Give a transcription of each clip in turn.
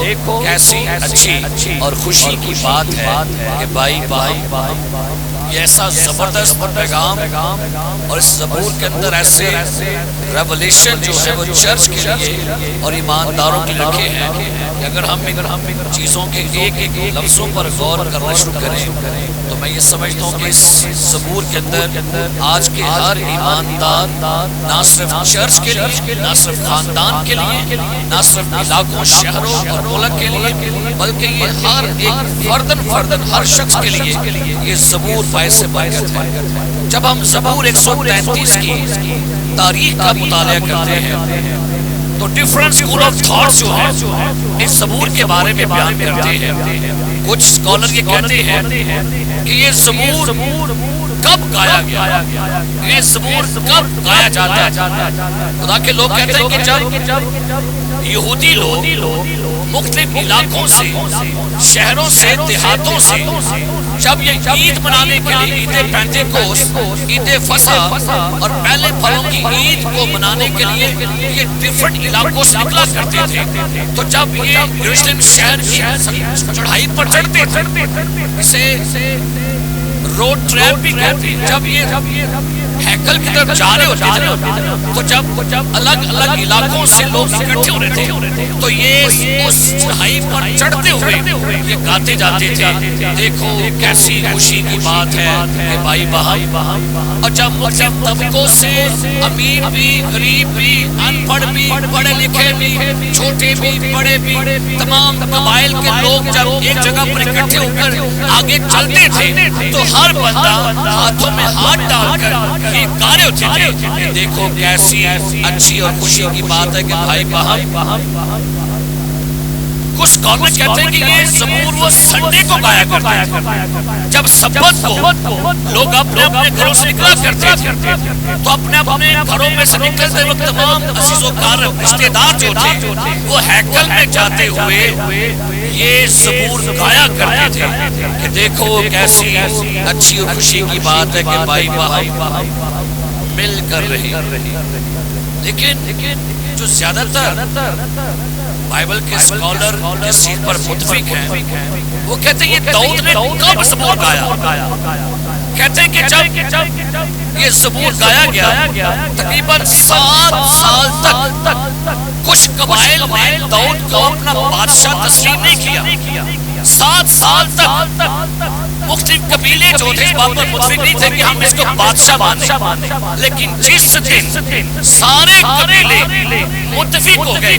دیکھو کیسی اچھی اور خوشی کی بات ہے کہ بھائی یہ ایسا زبردست پیغام اور اس زبور کے اندر ایسے ریولیشن جو ہے وہ چرچ کے لیے اور ایمانداروں کے لکھے ہیں کہ اگر ہم چیزوں کے ایک ایک لفظوں پر غور کرنا شروع کریں تو میں یہ سمجھتا ہوں کہ اس زبور کے اندر آج کے ہر ایماندار نہ صرف چرچ کے لیے، نہ صرف خاندان کے لیے، نہ صرف علاقوں شہروں اور ملک کے لیے، بلکہ یہ ہر ایک فردن ہر شخص کے لیے یہ زبور باعث برکت ہے۔ جب ہم زبور 133 کی تاریخ کا مطالعہ کرتے ہیں تو ڈیفرنٹ اسکول آف تھاٹس جو ہے اس زبور کے بارے میں بیان کرتے ہیں۔ کچھ اسکالر یہ کہتے ہیں کہ یہ زبور کب گایا گیا، یہ زبور کب گایا جاتا ہے۔ خدا کے لوگ کہتے ہیں کہ جب یہودی لوگ مختلف علاقوں سے، شہروں سے، دیہاتوں سے جب یہ عید منانے کے لیے، عید پینتیکوست، عید فصح اور پہلے پھلوں کی عید کو منانے کے لیے یہ ڈیفرنٹ علاقوں سے نکلا کرتے تھے، تو جب یہ یروشلم شہر کی چڑھائی پر چڑھتے تھے، اسے روڈ ٹریپ بھی کہتے ہیں، جب یہ ہیکل کی طرف جا رہے ہوتے تھے تو جب الگ الگ علاقوں سے لوگ اکٹھے ہو رہے تھے تو یہ اس چڑھائی پر چڑھتے ہوئے یہ گاتے جاتے تھے، دیکھو کیسی خوشی کی بات ہے کہ بھائی بہن۔ اور جب مختلف طبقوں سے امیر بھی، غریب بھی، ان پڑھ بھی، پڑھے لکھے بھی، چھوٹے بھی، بڑے بھی، تمام قبائل کے لوگ جب ایک جگہ پر اکٹھے ہو کر آگے چلتے تھے تو ہر بندہ ہاتھوں میں ہاتھ ڈال کر یہ گانے ہوتے تھے کہ دیکھو کیسی اچھی اور خوشی کی بات ہے کہ بھائی بہن۔ کچھ اسکالر کہتے ہیں کہ یہ زبور وہ سنڈے کو گایا کرتے تھے، جب سبت کو لوگ اپنے اپنے گھروں سے نکلا کرتے تھے تو اپنے اپنے گھروں میں سے نکلتے وقت تمام عزیز و کارم رشتے دار جو تھے وہ ہیکل میں جاتے ہوئے یہ زبور گایا کرتے تھے کہ دیکھو کیسی اچھی اور خوشی کی بات ہے کہ بھائی بہن مل کر رہی۔ لیکن جو زیادہ تر بائبل کے اسکالر اس چیز پر متفق ہیں وہ کہتے ہیں یہ داؤد نے کب زبور گایا، کہتے ہیں کہ جب یہ زبور گایا گیا تقریباً 7 سال تک کچھ قبائل نے داؤد کو اپنا بادشاہ تسلیم نہیں کیا۔ 7 سال تک مختلف قبیلے جو تھے اس بات پر متفق نہیں تھے کہ ہم اس کو بادشاہ مانیں، لیکن جس دن سارے قبیلے متفق ہو گئے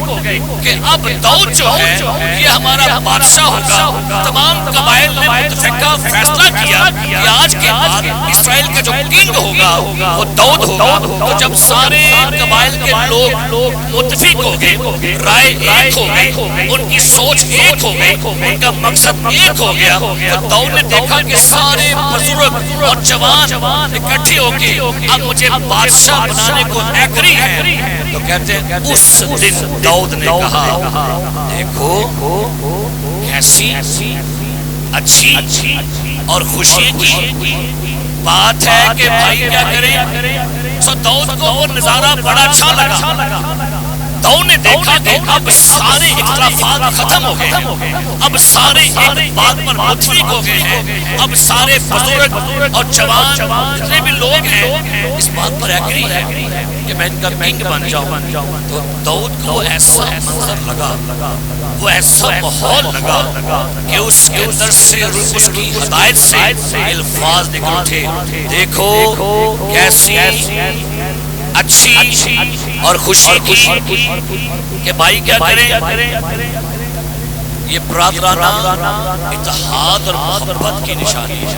کہ اب داؤد جو ہے یہ ہمارا بادشاہ ہوگا، تمام قبائل نے متفقہ فیصلہ کیا کہ آج کے بعد اسرائیل کا جو کنگ ہوگا وہ داؤد ہوگا۔ تو جب سارے قبائل کے لوگ متفق ہو گئے، رائے ایک ہو گئی، ان کی سوچ ایک ہو گئی، ان کا مقصد ایک ہو گیا، تو داؤد نے دیکھا کہ سارے بزرگ اور جوان اکٹھے ہو کے اب مجھے بادشاہ بنانے کو ایگری ہے، تو کہتے ہیں اس دن داؤد نے کہا دیکھو کیسی اچھی اور خوشی کی بات ہے کہ بھائی کیا کریں۔ سو داؤد کو وہ نظارہ بڑا اچھا لگا۔ داؤد نے دیکھا کہ اب سارے اختلافات ختم ہو گئے ہیں، اب سارے ایک بات پر متفق ہو گئے ہیں، اب سارے بزرگ اور جوان جتنے بھی لوگ ہیں اس بات پر ایگری ہے کہ میں ان کا کنگ بن جاؤں۔ تو داؤد کو ایسا منظر لگا، وہ ایسا ماحول لگا کہ اس کے اندر سے اس کی ہدایت سے الفاظ نکل اٹھے، دیکھو کیسی اچھی اور خوشی کی کہ بھائی کیا کریں۔ یہ برادرانہ اتحاد اور محبت کی نشانی ہے۔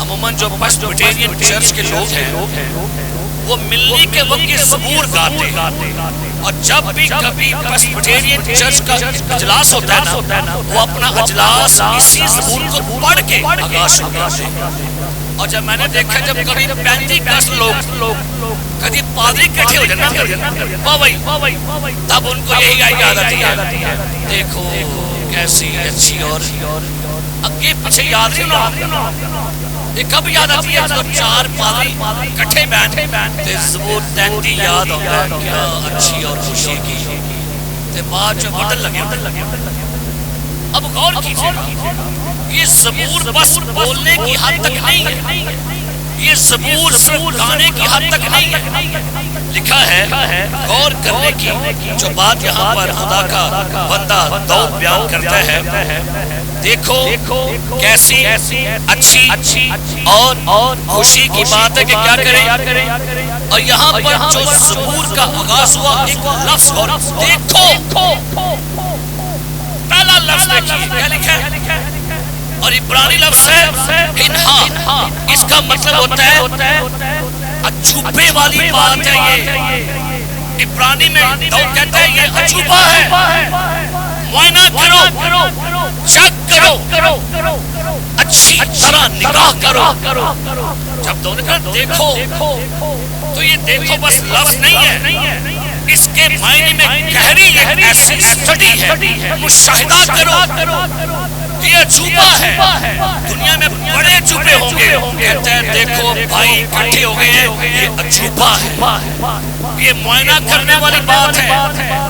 عموماً جو پریسبیٹرین چرچ کے لوگ ہیں وہ ملنے کے وقت یہ زبور گاتے ہیں، اور جب بھی کبھی پریسبیٹرین چرچ کا اجلاس ہوتا ہے نا وہ اپنا اجلاس اسی زبور کو پڑھ کے آغاز کرتے ہیں۔ اور جب میں نے دیکھا جب کبھی 35 لوگ کبھی پادری کٹھے ہو جانا تب ان کو یہی یاد آتی ہے، دیکھو کیسی اچھی اور اگے پیچھے یاد نہیں، یہ کب یاد آتی ہے جب 4 پادری کٹھے بیٹھے زبور 33 یاد ہوتا ہے، کیا اچھی اور خوشی کی تے بات جو بدل لگے اب غور کیجئے یہ زبور بس بولنے کی حد تک نہیں ہے یہ زبور صرف گانے کی حد تک نہیں ہے لکھا ہے غور کرنے کی جو بات یہاں پر خدا کا بندہ داؤد بیان کرتا ہے دیکھو کیسی اچھی اور خوشی کی بات ہے کہ کیا کریں اور یہاں پر جو زبور کا آغاز ہوا ایک لفظ اور دیکھو پہلا لفظ دیکھیے کیا لکھا ہے اور عبرانی لفظ ہے انہا اس کا مطلب ہوتا ہے اچھوپے والی بات ہے یہ عبرانی میں داؤد کہتا ہے یہ اچھوپا ہے معائنہ کرو چیک کرو اچھی طرح نگاہ کرو جب داؤد نے کہا دیکھو تو یہ دیکھو بس لفظ نہیں ہے اس کے معنی میں گہری ایک ایسی اسٹڈی ہے مشاہدہ کرو یہ اچھوپا ہے دنیا میں بڑے چھپے ہوں گے کہتے ہیں دیکھو بھائی اکٹھے ہو گئے ہیں یہ اچھوپا ہے یہ معائنہ کرنے والی بات ہے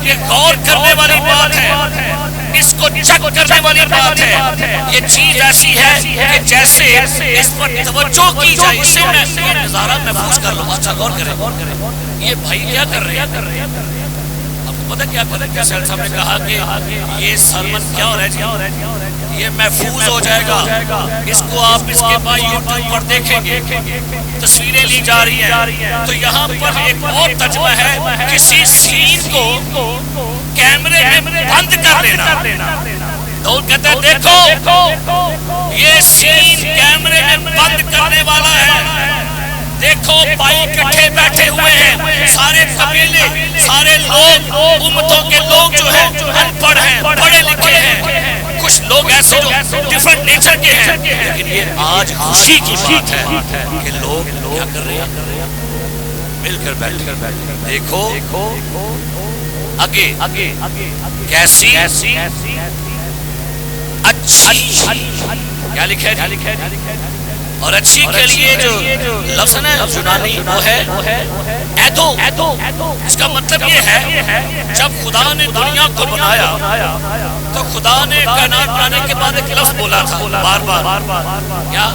یہ غور کرنے والی بات ہے اس کو چیک کرنے والی بات ہے یہ چیز ایسی ہے کہ جیسے اس پر توجہ کی جائے اسے میں یہ نظارہ محفوظ کر لوں اچھا غور کریں یہ بھائی کیا کر رہے ہیں آپ کو پتہ کیا کر رہے ہیں کیسے صاحب نے کہا کہ یہ سرمن کیا ہو رہا ہے یہ محفوظ ہو جائے گا اس کو آپ اس کے بعد یوٹیوب پر دیکھیں گے تصویریں لی جا رہی ہیں تو یہاں پر ایک اور ترجمہ ہے کسی سین کو کیمرے میں بند کر لینا داؤد کہتا ہے دیکھو یہ سین کیمرے میں بند کرنے والا ہے دیکھو بھائی اکٹھے بیٹھے ہوئے ہیں سارے قبیلے سارے لوگ امتوں کے لوگ جو ہیں ان پڑھ ہیں پڑھے لکھے ہیں کچھ لوگ ایسے جو ڈیفرنٹ نیچر کے ہیں لیکن یہ آج خوشی کی بات ہے کہ لوگ کیا کر رہے ہیں مل کر بیٹھے دیکھو آگے کیسی اچھی کیا لکھا ہے اور اچھی کے لیے جو لفظ ہے یونانی وہ ہے ایدو اس کا مطلب یہ ہے جب خدا نے دنیا کو بنایا تو خدا نے کائنات بنانے کے بعد ایک لفظ بولا تھا بار بار کیا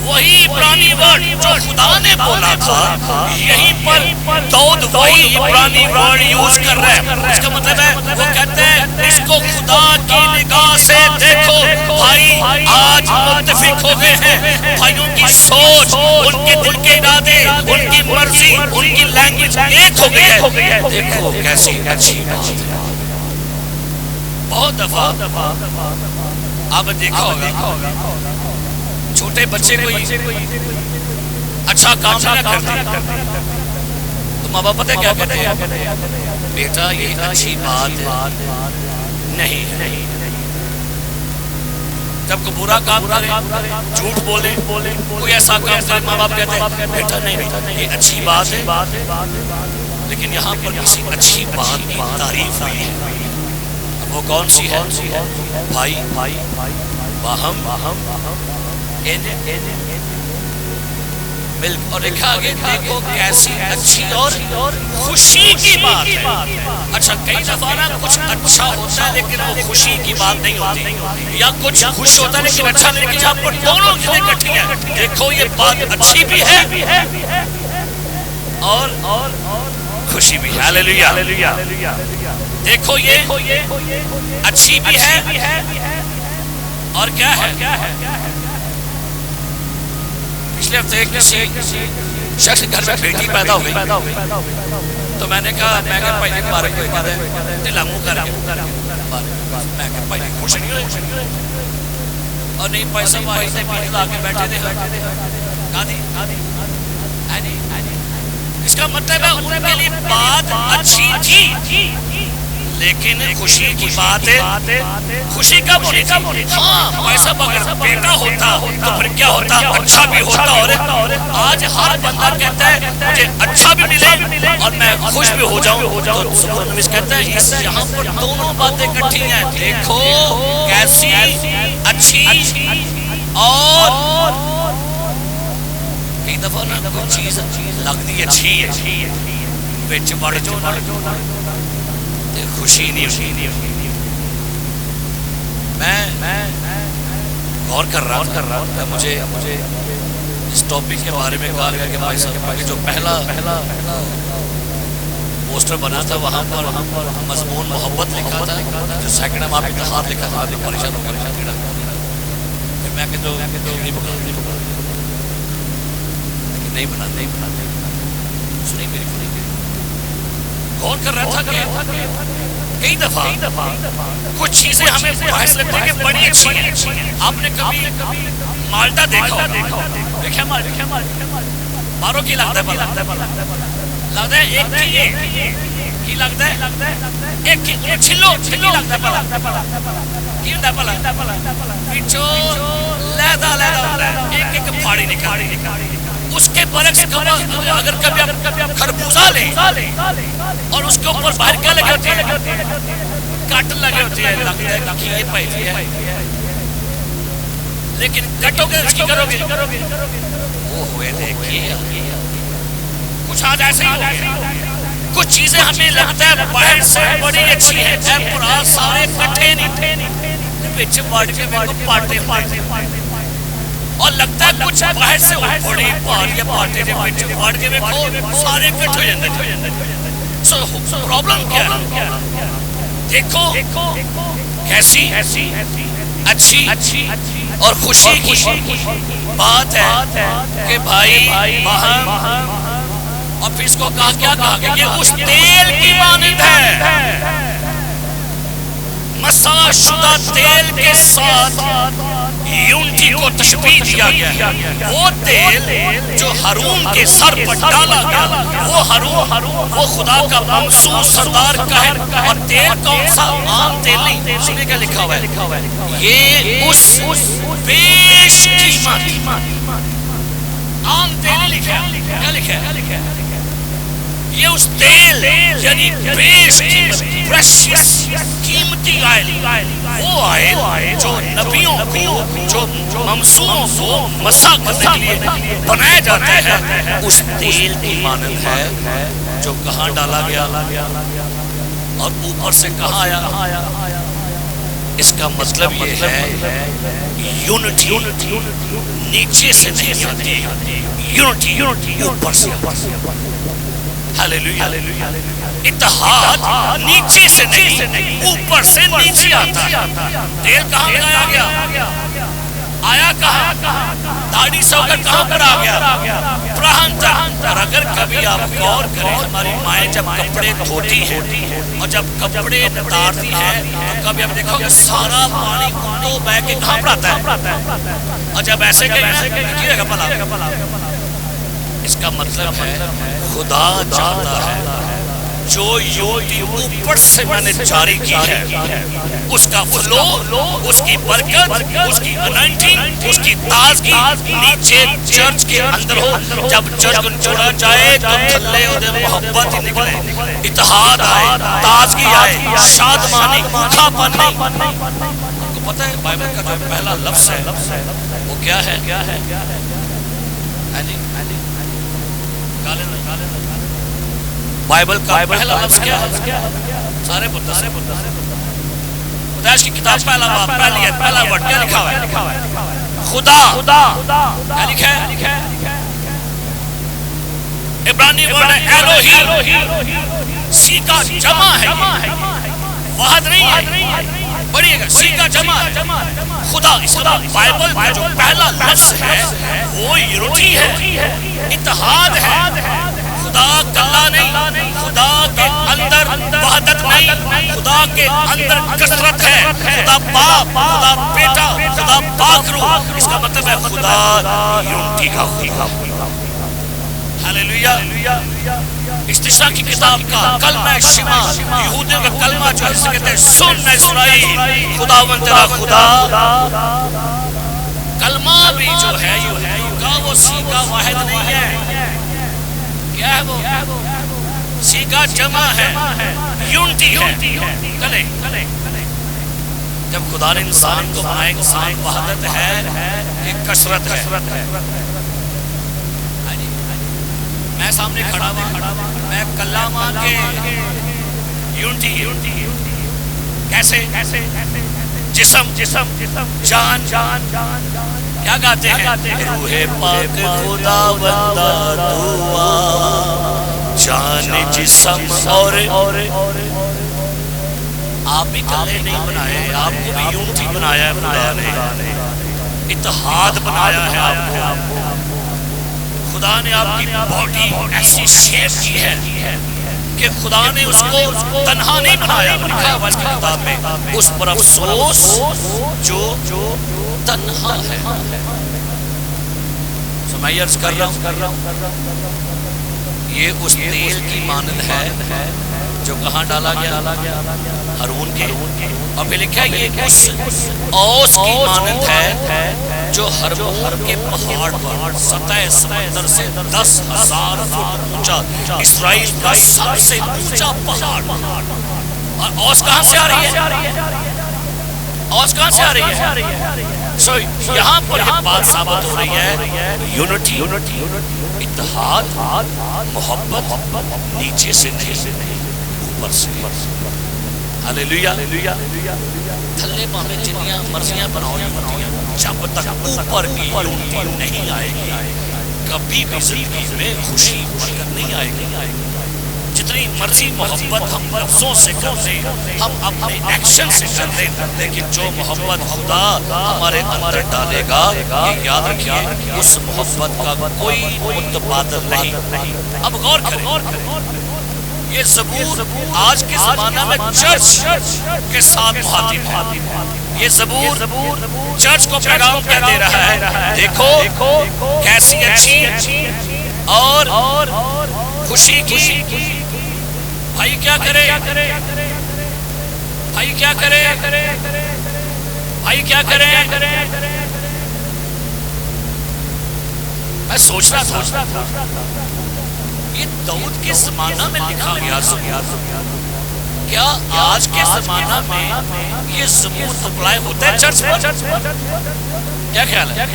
وہی عبرانی ورڈ جو خدا نے بولا تھا یہیں پر داؤد وہی عبرانی ورڈ یوز کر رہے ہیں اس کا مطلب ہے وہ کہتے ہیں اس کو خدا کی نگاہ سے دیکھو بھائی آج متفق ہو گئے ہیں بھائیوں کی سوچ ان کے دل کے ارادے ان کی مرضی ان کی لینگویج ایک ہو گئی ہے دیکھو کیسی اچھی بات ہے بہت دفعہ آپ نے دیکھا ہوگا چھوٹے بچے کوئی اچھا کام نہ کرتے تو ماں باپ پتہ کیا کہتے ہیں بیٹا یہ اچھی بات نہیں ہے جب کوئی برا کام کرے جھوٹ بولے کوئی ایسا کام کرے ماں باپ کہتے ہیں بیٹا نہیں یہ اچھی بات ہے لیکن یہاں پر کسی اچھی بات کی تعریف ہوئی ہے وہ کون سی ہے بھائی باہم ملک اور لکھا آگے دیکھو کیسی اچھی اور خوشی کی بات ہے اچھا کئی دفعہ نا کچھ اچھا ہوتا ہے لیکن وہ خوشی کی بات نہیں ہوتی یا کچھ خوش ہوتا ہے لیکن اچھا نہیں لیکن یہاں پر دونوں چیزیں اکٹھی ہیں دیکھو یہ بات اچھی بھی ہے اور خوشی بھی ہے ہاللیلویہ دیکھو یہ اچھی بھی ہے اور کیا ہے پچھلے ہفتے کسی شخص گھر میں بیٹی پیدا ہو گئی تو میں نے کہا میں کہا پہلے مبارک ہوئے کہا دلہ منہ کر کے میں کہا پہلے خوش نہیں ہوئے اور نہیں پیسہ ماہی سے بیٹی لا کے بیٹھے تھے کہا دی اس کا مطلب ہے ان کے لیے بات اچھی تھی لیکن خوشی کی بات ہے خوشی کب ہونی تھی ہاں پیسہ اگر بیٹا ہوتا تو پھر کیا ہوتا اچھا بھی ہوتا اور آج ہر بندہ کہتا ہے مجھے اچھا بھی ملے اور میں خوش بھی ہو جاؤں تو سبحان اللہ کہتا ہے اس یہاں پر دونوں باتیں کٹھی ہیں دیکھو کیسی اچھی اور کئی دفعہ نا کوئی چیز لگتی اچھی ہے بیچ بڑھ جو خوشی نہیں ہوتی. میں غور کر رہا تھا, مجھے اس ٹاپک کے بارے میں کہا گیا کہ بھائی صاحب جو پہلا پوسٹر بنا تھا وہاں پر مضمون محبت لکھا تھا, جو سیکنڈ میں آپ اتحاد لکھا تھا. پریشان ہو گیا میں کہ تو نہیں بنا سنی میری غور کر رہا تھا کہ کئی دفعہ کچھ چیزیں ہمیں باعث لگتی ہیں کہ بڑی اچھی ہیں. آپ نے کبھی مالٹا دیکھا دیکھا مارو کی لگتا ہے ایک کی لگتا ہے ایک چھلو لگتا ہے پچھو لہدا ایک ایک پھاڑی نکالی. اس کے برعکس اگر کبھی آپ خربوزہ لیں اور اس کے اوپر باہر کیا لگے ہوتی ہے, کٹ لگے ہوتی ہے, لگتا ہے کہ یہ پہلی ہے, لیکن کٹو گے اس کی کرو گے وہ ہوئے دیکھیے کچھ آج ایسے ہی ہو گیا. کچھ چیزیں ہمیں لگتا ہے باہر سے بڑی اچھی ہیں, سارے کٹھے نہیں بچ پاٹ کے پاٹے اور لگتا ہے کچھ باہر سے بڑی پاٹے پاٹ کے سارے کٹ ہو جاتے ہیں. سو پرابلم کیا ہے؟ دیکھو کیسی اچھی اور خوشی کی بات ہے کہ بھائی بہن, اور پھر اس کو کیا کہا کہ یہ اس تیل کی مانند ہے, مسح شدہ تیل کے ساتھ یونٹی کو تشبیہ دیا گیا. وہ تیل جو ہارون کے سر پر ڈالا گیا, وہ ہارون وہ خدا کا مخصوص سردار کا ہے. اور تیل کون سا؟ عام تیل نہیں. سنیے کیا لکھا ہوا ہے, یہ اس بیش قیمت, عام تیل لکھا ہے. کیا لکھا ہے؟ یہ اس تیل یعنی بیش پریشیس قیمتی آئل, وہ آئل جو نبیوں کو, جو ممسوحوں کو مسح کرنے کے لیے بنایا جاتا ہے, اس تیل کی مانند ہے جو کہاں ڈالا گیا اور اوپر سے کہاں آیا. اس کا مطلب یہ ہے یونٹی نیچے سے نہیں آتی, یونٹی اوپر سے. ہاللیلویا. اتحاد نیچے سے نہیں اوپر سے نیچے آتا ہے. تیل کہاں لگایا گیا؟ آیا کہاں؟ داڑھی سے ہو کر کہاں پر آ گیا؟ پرہن تک. اور اگر کبھی آپ غور کریں, ہماری مائیں جب کپڑے دھوتی ہیں اور جب کپڑے اتارتی ہیں تو کبھی آپ دیکھو کہ سارا پانی تو بہ کے کہاں پر آتا ہے, اور جب ایسے کیے گا پلا. اس کا مطلب ہے خدا چاہتا ہے جو یونٹی اوپر سے میں نے جاری کی ہے, اس کا فلو, اس کی برکت, اس کی انائنٹنگ, اس کی تازگی نیچے چرچ کے اندر ہو. جب چرچ جڑا جائے تو تھلے ادھر محبت ہی نکلے, اتحاد آئے, تازگی آئے, شادمانی, کھا پانی. آپ کو پتہ ہے بائبل کا جو پہلا لفظ ہے وہ کیا ہے؟ بائبل کا پہلا لفظ کیا ہے؟ سارے خداش کی کتاب پہلا ورڈ کیا لکھا ہوا ہے؟ خدا. کیا لکھا ہے؟ عبرانی ورڈ ہے الوہی, سی کا جمع ہے, واحد نہیں ہے. بڑھئے گا, سی کا جمع ہے خدا. اس کا بائبل کا جو پہلا لفظ ہے وہ یونٹی ہے, اتحاد ہے. خدا کلا نہیں, خدا کے اندر وحدت نہیں, خدا کے اندر کثرت ہے. خدا باپ, خدا بیٹا, خدا پاک روح. اس کا مطلب ہے خدا یونٹی کا خدا. ہاللیلویا. استشاء کی کتاب کا کلمہ شما, یہودیوں کا کلمہ جو ہے اسے کہتے ہیں سن اسرائیل خداوند تیرا خدا. کلمہ بھی جو ہے یہودیوں کا وہ سی کا واحد نہیں ہے. کیا ہے وہ؟ سی کا جمع ہے, یونٹی ہے. کلے جب خدا نے انسان کو بنایا, انسان وحدت ہے کہ کثرت ہے. میں سامنے کھڑا ہوں, میں کلامہ کے یونٹی کیسے جسم جان کیا گاتے ہیں روح پاک خدا بندہ دعا جان جسم اور آپ بھی کالے نہیں بنائے آپ کو بھی یونٹی بنایا ہے خدا نے اتحاد بنایا ہے آپ کو خدا نے آپ کی باڈی ایسی شیپ کی ہے کہ خدا نے اس کو تنہا نہیں بنایا لکھا ہے اس کی کتاب میں اس پر افسوس جو تنہا ہے میں عرض کر رہا ہوں یہ اس تیل کی مانند ہے جو کہاں ڈالا گیا ہارون کے اور پھر لکھا ہے یہ اس اوس کی مانند ہے جو ہرمون کے پہاڑ پر سطح سمندر سے 10,000 فٹ اونچا اسرائیل کا سب سے اونچا پہاڑ اور اوس کہاں سے آ رہی ہے اوس کہاں سے آ رہی ہے سو یہاں پر یہ بات ثابت ہو رہی ہے یونٹی اتحاد محبت نیچے سے نہیں اوپر سے ہلیلویا تھلے پامے جنیاں مرضیاں بناؤ جب تک اوپر کی یونٹی نہیں آئے گی کبھی بھی زندگی میں خوشی برکت نہیں آئے گی جتنی مرضی محبت ہم لفظوں سے کرتے ہم اپنے ایکشن سے کرتے لیکن جو محبت خدا ہمارے اندر ڈالے گا یہ یاد رکھیے اس محبت کا کوئی متبادل نہیں اب غور کریں یہ زبور آج کے زمانہ میں چرچ کے ساتھ مخاطب ہے یہ زبور چرچ کو پیغام کیا دے رہا ہے دیکھو کیسی اچھی اور خوشی کی بھائی کیا کرے بھائی کیا کرے بھائی کیا کرے میں سوچ رہا تھا یہ داؤد کے زمانہ میں لکھا گیا کیا آج کے زمانہ میں یہ زبور اپلائی ہوتا ہے چرچ پر کیا خیال ہے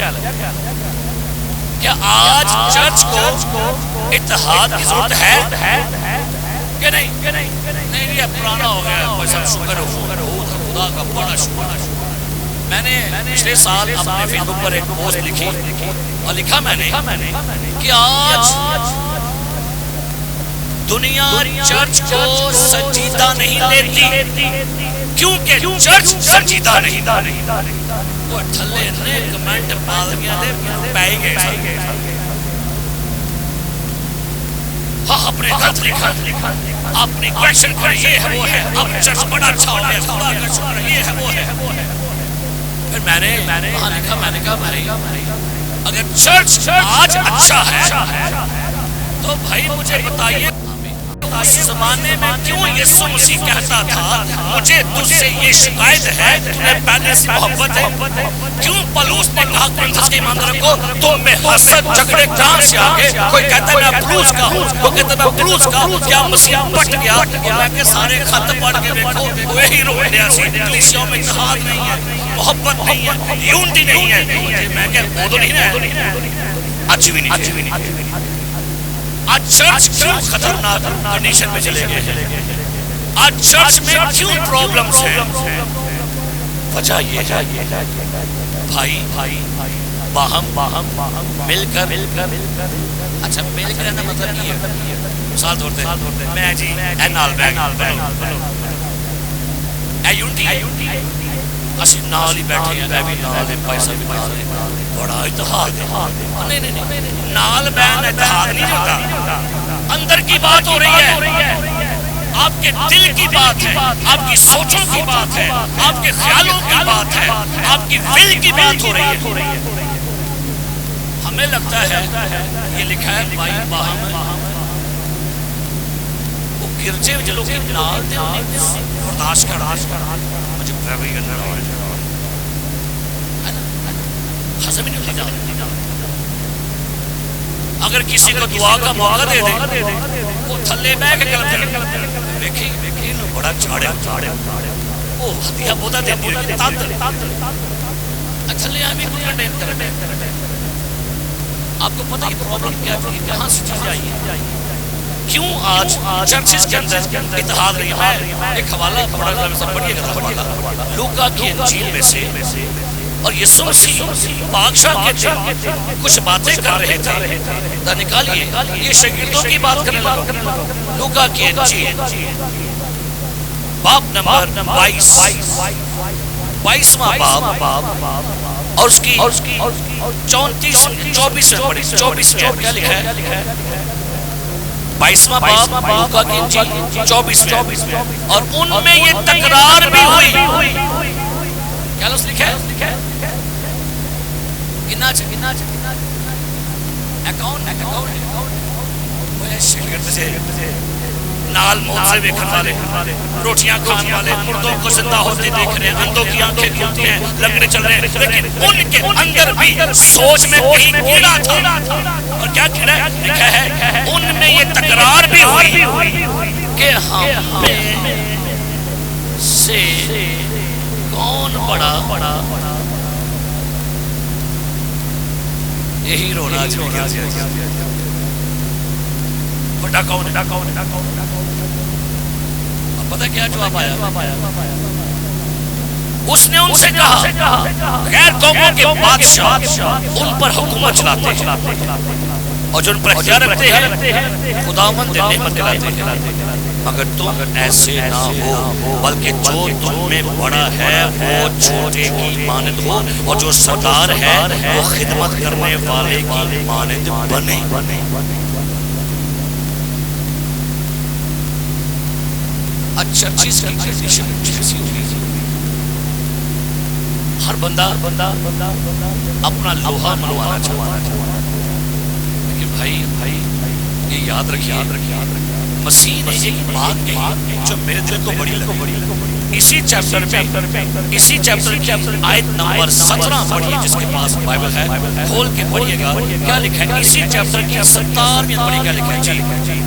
کیا آج چرچ کو اتحاد کی ضرورت ہے کہ نہیں یہ پرانا ہو گیا ہے سب شکر ہو خدا کا بڑا شکر میں نے پچھلے سال اپنے فیس بک پر ایک پوسٹ لکھی اور لکھا میں نے کہ آج دنیا چرچ کو سنجیدہ نہیں لیتی کیونکہ چرچ سنجیدہ نہیں وہ ٹھلے نے کمنٹ پال گیا دے پائی گئے ہاں اپنے غلط لکھا اپنی کوشن کر یہ ہے وہ ہے اب چرچ بڑا اچھا ہو گیا خدا کا شکر یہ ہے وہ ہے پھر میں نے وہاں لکھا میں نے کہا بھائی اگر چرچ آج اچھا ہے تو بھائی مجھے بتائیے اس زمانے میں کیوں یسوع مسیح کہتا تھا مجھے تجھ سے یہ شکایت ہے تمہیں پہلے سے محبت ہے کیوں پلوس نے کہا کرنتھس کے ایمانداروں کو تو میں حسد جھگڑے کہاں سے آگے کوئی کہتا ہے میں پلوس کا ہوں کوئی کہتا ہے میں پلوس کا ہوں کیا مسیح پٹ گیا میں کہ سارے خط پڑھ کے دیکھو وہی رو لیا سی کلیسیوں میں اتحاد نہیں ہے محبت نہیں ہے یونٹی نہیں ہے میں کہ وہ تو نہیں ہے اچھی بھی نہیں آج چرچ کیوں خطرناک کنڈیشن میں چلے گئے ہیں آج چرچ میں کیوں پرابلمز ہیں وجہ یہ ہے بھائی باہم مل کر اچھا مل کر رہنا مطلب یہ ہے مثال طور پہ میں جی اے نال بیگ اے یونٹی اسی نال ہی بیٹھے ہیں اے بھی نال ہے پیسہ بھی نال ہے بڑا اتحاد ہے نہیں نال بین اتحاد نہیں ہوتا اندر کی بات ہو رہی ہے آپ کے دل کی بات ہے آپ کی سوچوں کی بات ہے آپ کے خیالوں کی بات ہے آپ کی ول کی بات ہو رہی ہے ہمیں لگتا ہے یہ لکھا ہے بھائی باہم وہ گرجے جو لوگ نال دے برداشت کر مجھے پریوی کرنا رہا ہے حسب ہی نہیں ہوتا اگر کسی کو دعا کا موقع دے دے وہ تھلے بیٹھ کے کلم دے دیکھیں انہوں بڑا چھاڑے وہ ہدیہ بودا دے دیئے تھلے آمی کو کنڈے آپ کو پتہ یہ پرابلم کیا تھی کہاں سے چیز آئی ہے کیوں آج چرچز کے اندر اتحاد نہیں ہے؟ ایک حوالہ بڑا سب پڑھیے گا حوالہ لوکا کی انجیل میں سے، اور یسوع مسیح پادشاہ کے دل کچھ باتیں کر رہے تھے، نکالیے یہ شاگردوں کی بات کرنے لگا۔ لوکا کی انجیل باب نمبر 22واں باب اور اس کی 24 میں کیا لکھا ہے؟ 22واں باب لوکا کی انجیل 24 میں، اور ان میں یہ تکرار بھی ہوئی۔ کیا لفظ لکھا ہے؟ گنا نال موت سے دیکھنے والے، روٹیاں کھانے والے، مردوں کو زندہ ہوتے دیکھ رہے ہیں، اندھوں کی آنکھیں کھلتی ہیں، لنگڑے چل رہے ہیں، لیکن ان کے اندر بھی سوچ میں کہیں کیڑا تھا۔ اور کیا کیڑا ہے؟ لکھا ہے ان میں یہ تکرار بھی ہوئی کہ ہم میں سے کون بڑا، یہی رونا چاہیے بڑا کون ہے؟ پتہ کیا جواب آیا؟ اس نے ان سے کہا غیر قوموں کے بادشاہ ان پر حکومت چلاتے ہیں اور جو ان پر اختیار رکھتے ہیں خداوند نعمت دلاتے ہیں، مگر تم ایسے نہ ہو، بلکہ جو تم میں بڑا ہے وہ چھوٹے کی مانند ہو، اور جو سردار ہے وہ خدمت کرنے والے کی مانند بنے۔ چرچز کی کنڈیشن کیسی ہوگی؟ ہر بندہ اپنا لوہا منوانا چاہتا ہے، لیکن بھائی یہ یاد رکھیے مسیح نے ایک بات کہی جو میرے دل کو بڑی لگی۔ اسی چیپٹر کی آیت نمبر 17 پڑھیے، جس کے پاس بائبل ہے کھول کے پڑھیے گا کیا لکھا ہے۔ اسی چیپٹر کی 17ویں پڑھی کیا لکھا ہے؟ جی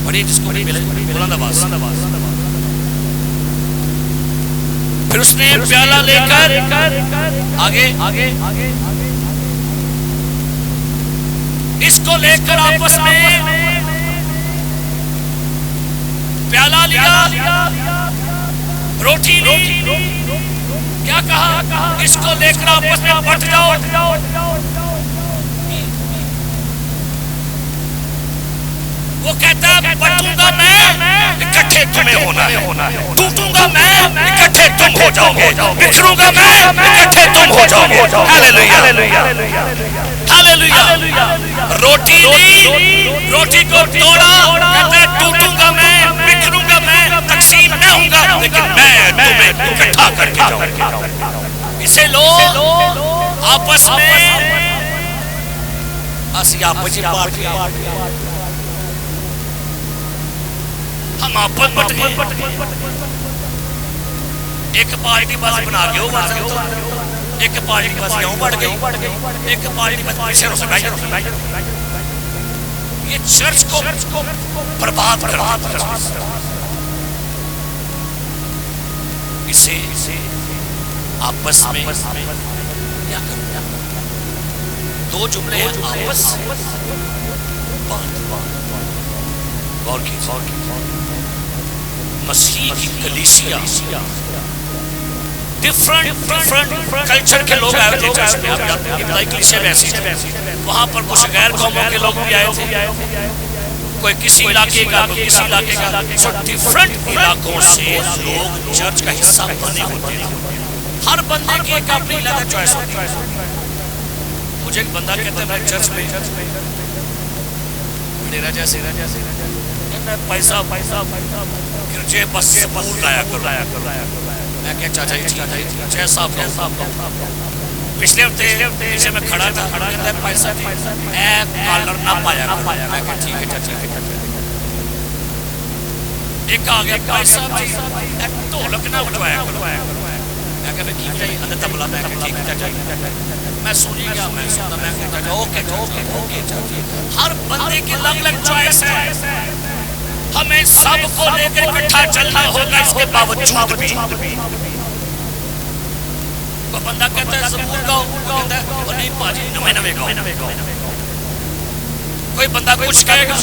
پڑھیے جس کو نہیں ملے بلند آواز۔ پھر اس نے پیالہ لے کر آگے اس کو لے کر آپس میں پیالہ لیا، روٹی لی، کیا کہا؟ اس کو لے کر آپس میں بٹ جاؤ۔ وہ کہتا ہے بٹوں گا میں، اکٹھے تمہیں ہونا ہے، ٹوٹوں گا میں، اکٹھے تم ہو جاؤ گے، بکھروں گا میں، اکٹھے تم ہو جاؤ گے۔ ہاللیلویہ ہاللیلویہ۔ روٹی لی، روٹی کو توڑا، کہتا ہے ٹوٹوں گا میں، بکھروں گا میں، تقسیم میں ہوں گا، لیکن میں تمہیں اکٹھا کر کے جاؤں گا۔ اسے لو آپس میں اسی آپس میں پارٹی، ہم آپس بٹ گئے، ایک پارٹی بس بنا کے ایک پارٹی بس یوں بڑھ گئی، ایک پارٹی بس پیچھے رک گئی۔ یہ چرچ کو برباد کر دیا۔ اسے آپس میں کیا کرنا؟ دو جملے ہیں آپس غور کی مسیح کی کلیسیا ڈیفرنٹ کلچر کے لوگ آئے تھے چرچ میں۔ ابتدائی کلیسیا میں ایسی تھی، وہاں پر کچھ غیر قوموں کے لوگ بھی آئے تھے، کوئی کسی علاقے کا، کوئی کسی علاقے کا، سو ڈیفرنٹ علاقوں سے لوگ چرچ کا حصہ بنے ہوتے ہیں۔ ہر بندے کی ایک اپنی علیحدہ چوائس ہوتی ہے۔ مجھے ایک بندہ کہتا ہے میں چرچ میں ڈیرا جیسے پیسہ گرجے بس سے پور لایا کر، میں کہا چاچا جی 6 صاحب پچھلے ہفتے پیچھے میں کھڑا تھا، کہتا ہے پیسہ میں کالر نہ پایا کر، میں کہا ٹھیک ہے چاچا۔ ایک آگے پیسہ ایک ڈھولک نہ اٹھوایا کر، میں کہا ٹھیک ہے اندر تبلا، میں کہا ٹھیک ہے چاچا، میں سنی گیا، میں سنتا، میں کہا چاچا اوکے چاچا۔ ہر بندے کی الگ الگ چوائس ہے، ہمیں سب کو لے کر اکٹھا چلنا ہوگا۔ اس کے باوجود بھی کوئی بندہ کہتا ہے زبور گاؤ، کہتا ہے اور نہیں پاجی نوے گاؤ، کوئی بندہ کچھ کہے گا،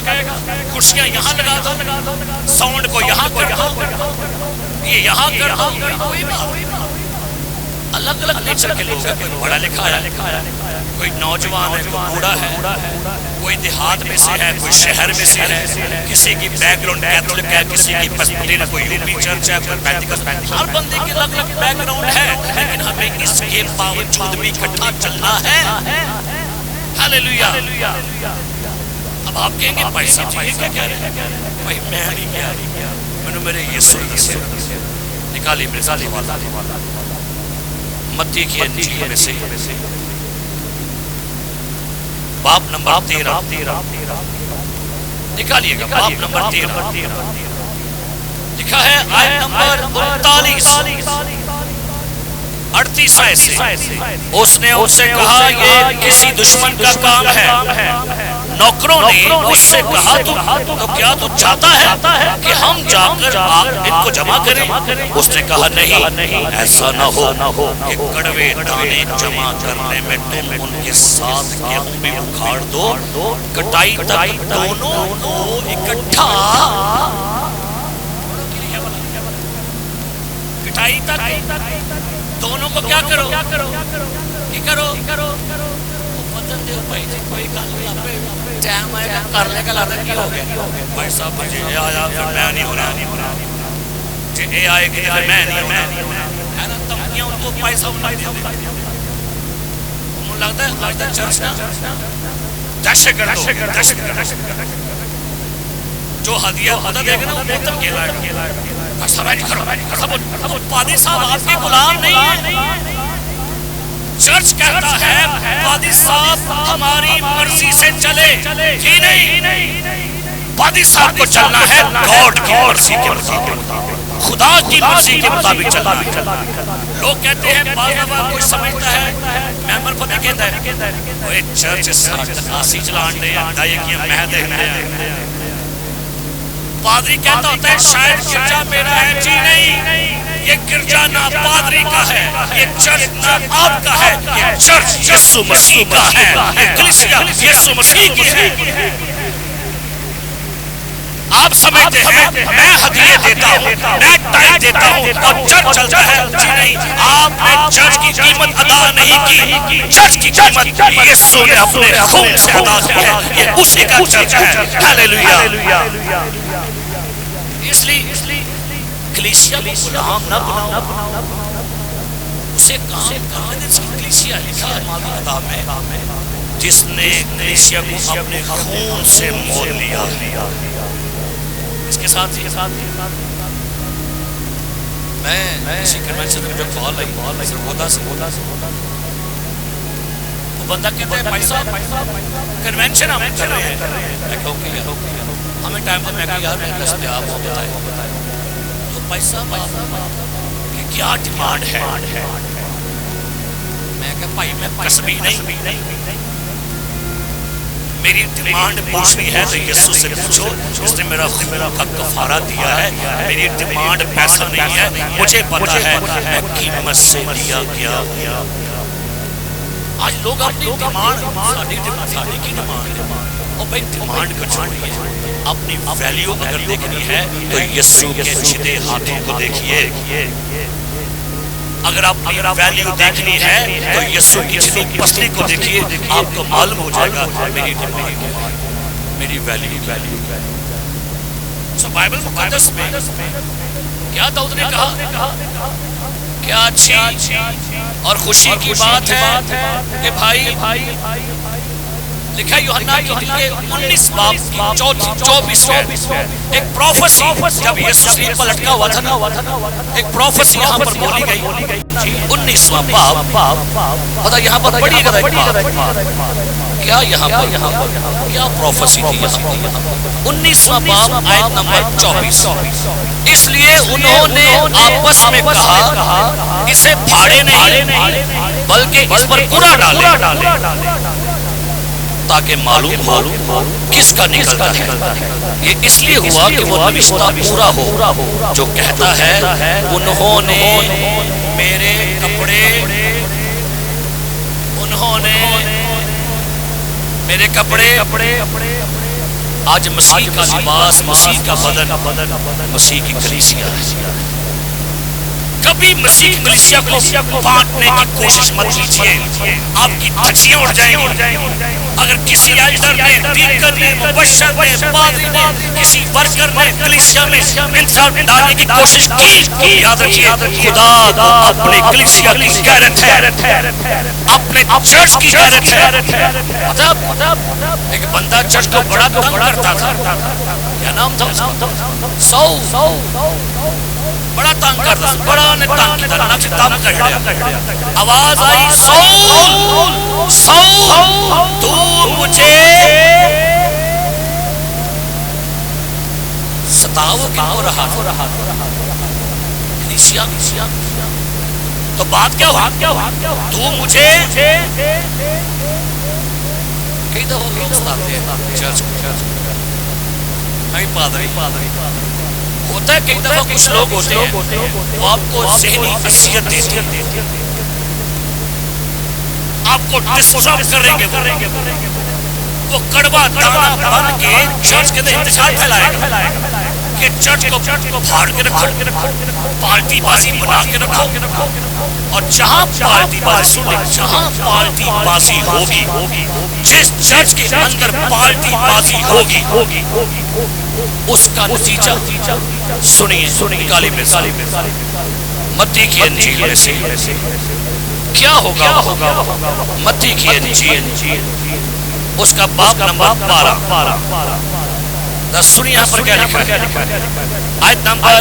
کرسیاں یہاں لگا دو، ساؤنڈ کو یہاں کر دو، یہ یہاں کر دو، کوئی بھی الگ الگ نیچر کے لوگ ہیں، کوئی پڑھا لکھا ہے، کوئی نوجوان ہے، کوئی بوڑھا ہے، کوئی دیہات میں سے ہے، کوئی شہر میں سے ہے، کسی کی بیک گراؤنڈ کیتھولک ہے، کسی کی پسپٹین ہے، کوئی یوپی چرچ ہے، کوئی پینتیکوست، ہر بندے کی الگ الگ بیک گراؤنڈ ہے، لیکن ہمیں اس کے باوجود بھی اکٹھا چلنا ہے۔ ہاللیلویہ۔ اب آپ کہیں گے بھائی صاحب یہ کیا کہہ رہے ہیں؟ بھائی میں نہیں کہہ رہی، میں نے میرے یسوع سے نکالی میرے ساتھ متی کی انجیل میں سے باب نمبر 13 نکالیے گا، باب نمبر 13 لکھا ہے آیت نمبر 38 سے، اس نے ان سے کہا یہ کسی دشمن کا کام ہے۔ نوکروں نے اس سے کہا تو کیا تو چاہتا ہے کہ ہم جا کر ان کو جمع کریں؟ اس نے کہا نہیں، ایسا نہ ہو کہ کڑوے دانے جمع کرنے میں تم ان کے ساتھ گیہوں بھی اکھاڑ دو، کٹائی تک دونوں کو اکٹھا، کٹائی تک دونوں کو کیا کرو، کی کرو، بدل دے بھائی جی، کوئی گل ٹائم آئے گا کر لے گا، لانا کی ہو گیا بھائی صاحب، مجھے اے آیا پھر میں نہیں ہونا، جی اے آئے گی پھر میں نہیں ہونا، ہے نا؟ تمکیاں ان کو بھائی صاحب نہیں دیتے، مجھے لگتا ہے آج تک چرچ نا دہشت گرد جو ہدیہ خدا دے گا نا وہ موتم کے لائے گا، سبائی نہیں کرو، پادری صاحب آپ کے غلام نہیں ہیں۔ چرچ کہتا ہے پادری صاحب ہماری مرضی سے چلے، جی نہیں، پادری صاحب کو چلنا ہے گاڈ کی مرضی کے مطابق، خدا کی مرضی کے مطابق چلنا ہے۔ لوگ کہتے ہیں بعض دفعہ کوئی سمجھتا ہے، ممبر پتہ کہتا ہے وہ چرچ آسی چلان دے دائے کی مہد ہے، پادری کہتا ہوتا ہے شاید گرجا میرا ہے، جی نہیں، یہ گرجا نہ پادری کا ہے، یہ چرچ نہ آپ کا ہے، یہ چرچ یسوع مسیح کا ہے، یہ کلیسیا یسوع مسیح کی ہے۔ آپ سمجھتے ہیں میں ہدیے دیتا ہوں، میں ٹائپ دیتا ہوں اور چرچ چلتا ہے، جی نہیں، آپ نے چرچ کی قیمت ادا نہیں کی، چرچ کی قیمت یسوع نے اپنے خون سے ادا کی ہے، یہ اسی کا چرچ ہے۔ ہاللیلویہ۔ اس لیے کلیسیا کو غلام نہ بناؤ، اسے کام کرنے سے کلیسیا لکھا ہے ماضی کتاب میں، جس نے کلیسیا کو اپنے خون سے مول لیا۔ اس کے ساتھ ہی میں اسی کنونشن میں جو کال آئی سرگودا سے، وہ بندہ کہتا ہے بھائی صاحب کنونشن ہم کر رہے ہیں، میں کہوں کہ ہمیں ٹائم پر میں کہا یار میں دستیاب ہوں، بتائے تو بھائی صاحب کہ کیا ڈیمانڈ ہے؟ میں کہا بھائی میں کسبی نہیں، میری ڈیمانڈ پوچھنی ہے تو یسوع سے پوچھو، اس نے میرا خون کا کفارہ دیا ہے، میری ڈیمانڈ پیسہ نہیں ہے، مجھے پتا ہے میں قیمت سے لیا گیا۔ آج لوگ اپنی ڈیمانڈ، ساڑھی کی ڈیمانڈ، اور بھائی ڈیمانڈ کو چھوڑیے، اپنی ویلیو اگر دیکھنی ہے تو یسوع کے چھدے ہاتھوں کو دیکھیے، اگر آپ اپنی ویلیو دیکھنی ہے تو یسوع کی چھدی پسلی کو دیکھیے، آپ کو معلوم ہو جائے گا میری ڈیمانڈ، میری ویلیو۔ سو بائبل مقدس میں کیا داؤد نے کہا؟ کیا اچھی اور خوشی کی بات ہے کہ بھائی، لکھا ہے یوحنا کی انجیل کے 19 باب کی 24 میں ایک پروفیسی، جب یسوع صلیب پر لٹکا ہوا تھا نا، ایک پروفیسی یہاں پر بولی گئی، 19واں باب، پتہ یہاں پر پڑھی گا کیا، یہاں پر کیا پروفیسی تھی یہاں پر، 19واں باب آیت نمبر 24، اس لیے انہوں نے آپس میں کہا اسے پھاڑے نہیں بلکہ اس پر پورا ڈالے تاکہ معلوم ہو کس کا نکلتا ہے۔ یہ اس لیے ہوا کہ وہ نوشتہ پورا ہو جو کہتا ہے انہوں نے میرے کپڑے، انہوں نے میرے کپڑے آج مسیح کا لباس، مسیح کا بدن، مسیح کی کلیسیا ہے۔ کبھی مسیح کی کلیسیا کو بانٹنے کی کوشش مت کیجیے، آپ کی دھجیاں اڑ جائیں گی۔ اگر کسی ایلڈر نے، ڈیکن نے، مبشر نے، پادری نے، کسی ورکر نے کلیسیا میں انصاف ڈالنے کی کوشش کی، یاد رکھیے خدا کو اپنے کلیسیا کی غیرت ہے، اپنے چرچ کی غیرت ہے۔ ایک بندہ چرچ کو بڑا تنگ کرتا تھا، کیا نام تھا اس کا؟ سو بڑا تنگ کرتا تھا، بڑا نے تنگ کیا، نفس تم کہڑیا، آواز آئی سول سول تو مجھے ستاؤ کن ہو رہا تھا؟ کلیسیا تو بات کیا ہوا؟ تو مجھے کئی دفعہ لوگ ستاتے ہیں چرچ میں پادری ہوتا ہے، کئی دفعہ کچھ لوگ ہوتے ہیں وہ آپ کو ذہنی اذیت دیتے ہیں، آپ کو ڈسٹرب کریں گے، وہ کڑوا دانا بن کے چرچ کے اندر انتشار پھیلائے گا کہ چرچ کو پھاڑ کے رکھو، پارٹی بازی بنا کے رکھو، اور جہاں پارٹی بازی، جہاں پارٹی بازی ہوگی، جس چرچ کے اندر پارٹی بازی ہوگی، اس کا نتیجہ سنیے نکالی مثال متی کی انجیل میں سے کیا ہوگا؟ متی کی انجیل اس کا باب نمبر 12 سنیے یہاں پر کیا لکھا ہے، آیت نمبر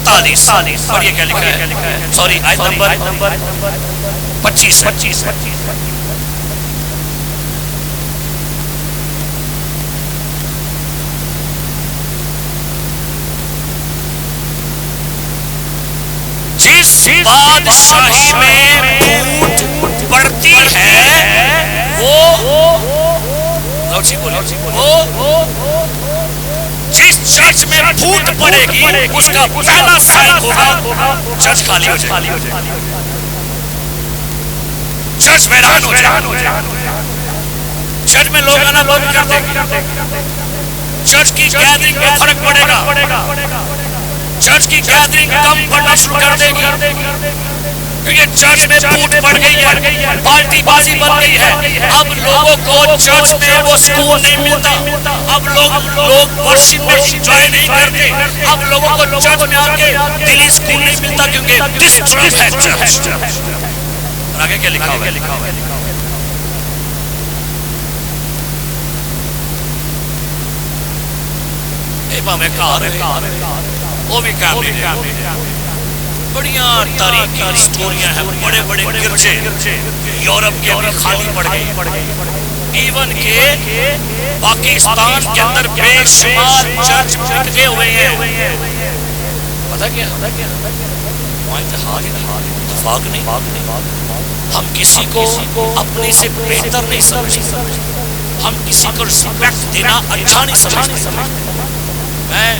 45 پڑھیے کیا لکھا ہے، سوری آیت نمبر 25 جس بادشاہی میں پھوٹ پڑتی ہے وہ جس چرچ میں پھوٹ پڑے گی اس کا پہلا سائن ہوگا چرچ خالی ہو جائے، چرچ ویران ہو جائے، چرچ میں لوگ آنا بند کر دیں گے، چرچ کی گیدرنگ میں فرق پڑے گا، چرچ کی گیدرنگ کم پڑنا شروع کر دے گی، کیونکہ چرچ میں پھوٹ پڑ گئی ہے، پارٹی بازی بن گئی ہے، اب لوگوں کو چرچ میں وہ سکون نہیں ملتا، اب لوگ ورشپ میں انجوائے نہیں کرتے، اب لوگوں کو چرچ میں آ کے دلی سکون نہیں ملتا کیونکہ ڈسٹرب ہے چرچ۔ اور آگے کیا لکھا ہوا ہے؟ میں کہا وہ بھی کام نہیں، بڑیاں تاریخی سٹوریاں ہیں، بڑے بڑے گرجے یورپ کے ابھی خالی پڑ گئے، ایون کہ پاکستان کے اندر بے شمار چرچ بٹکے ہوئے ہیں۔ پتہ کیا وہاں اتفاق نہیں، ہم کسی کو اپنے سے بہتر نہیں سمجھتے، ہم کسی کو رسپیکٹ دینا اچھا نہیں سمجھتے۔ میں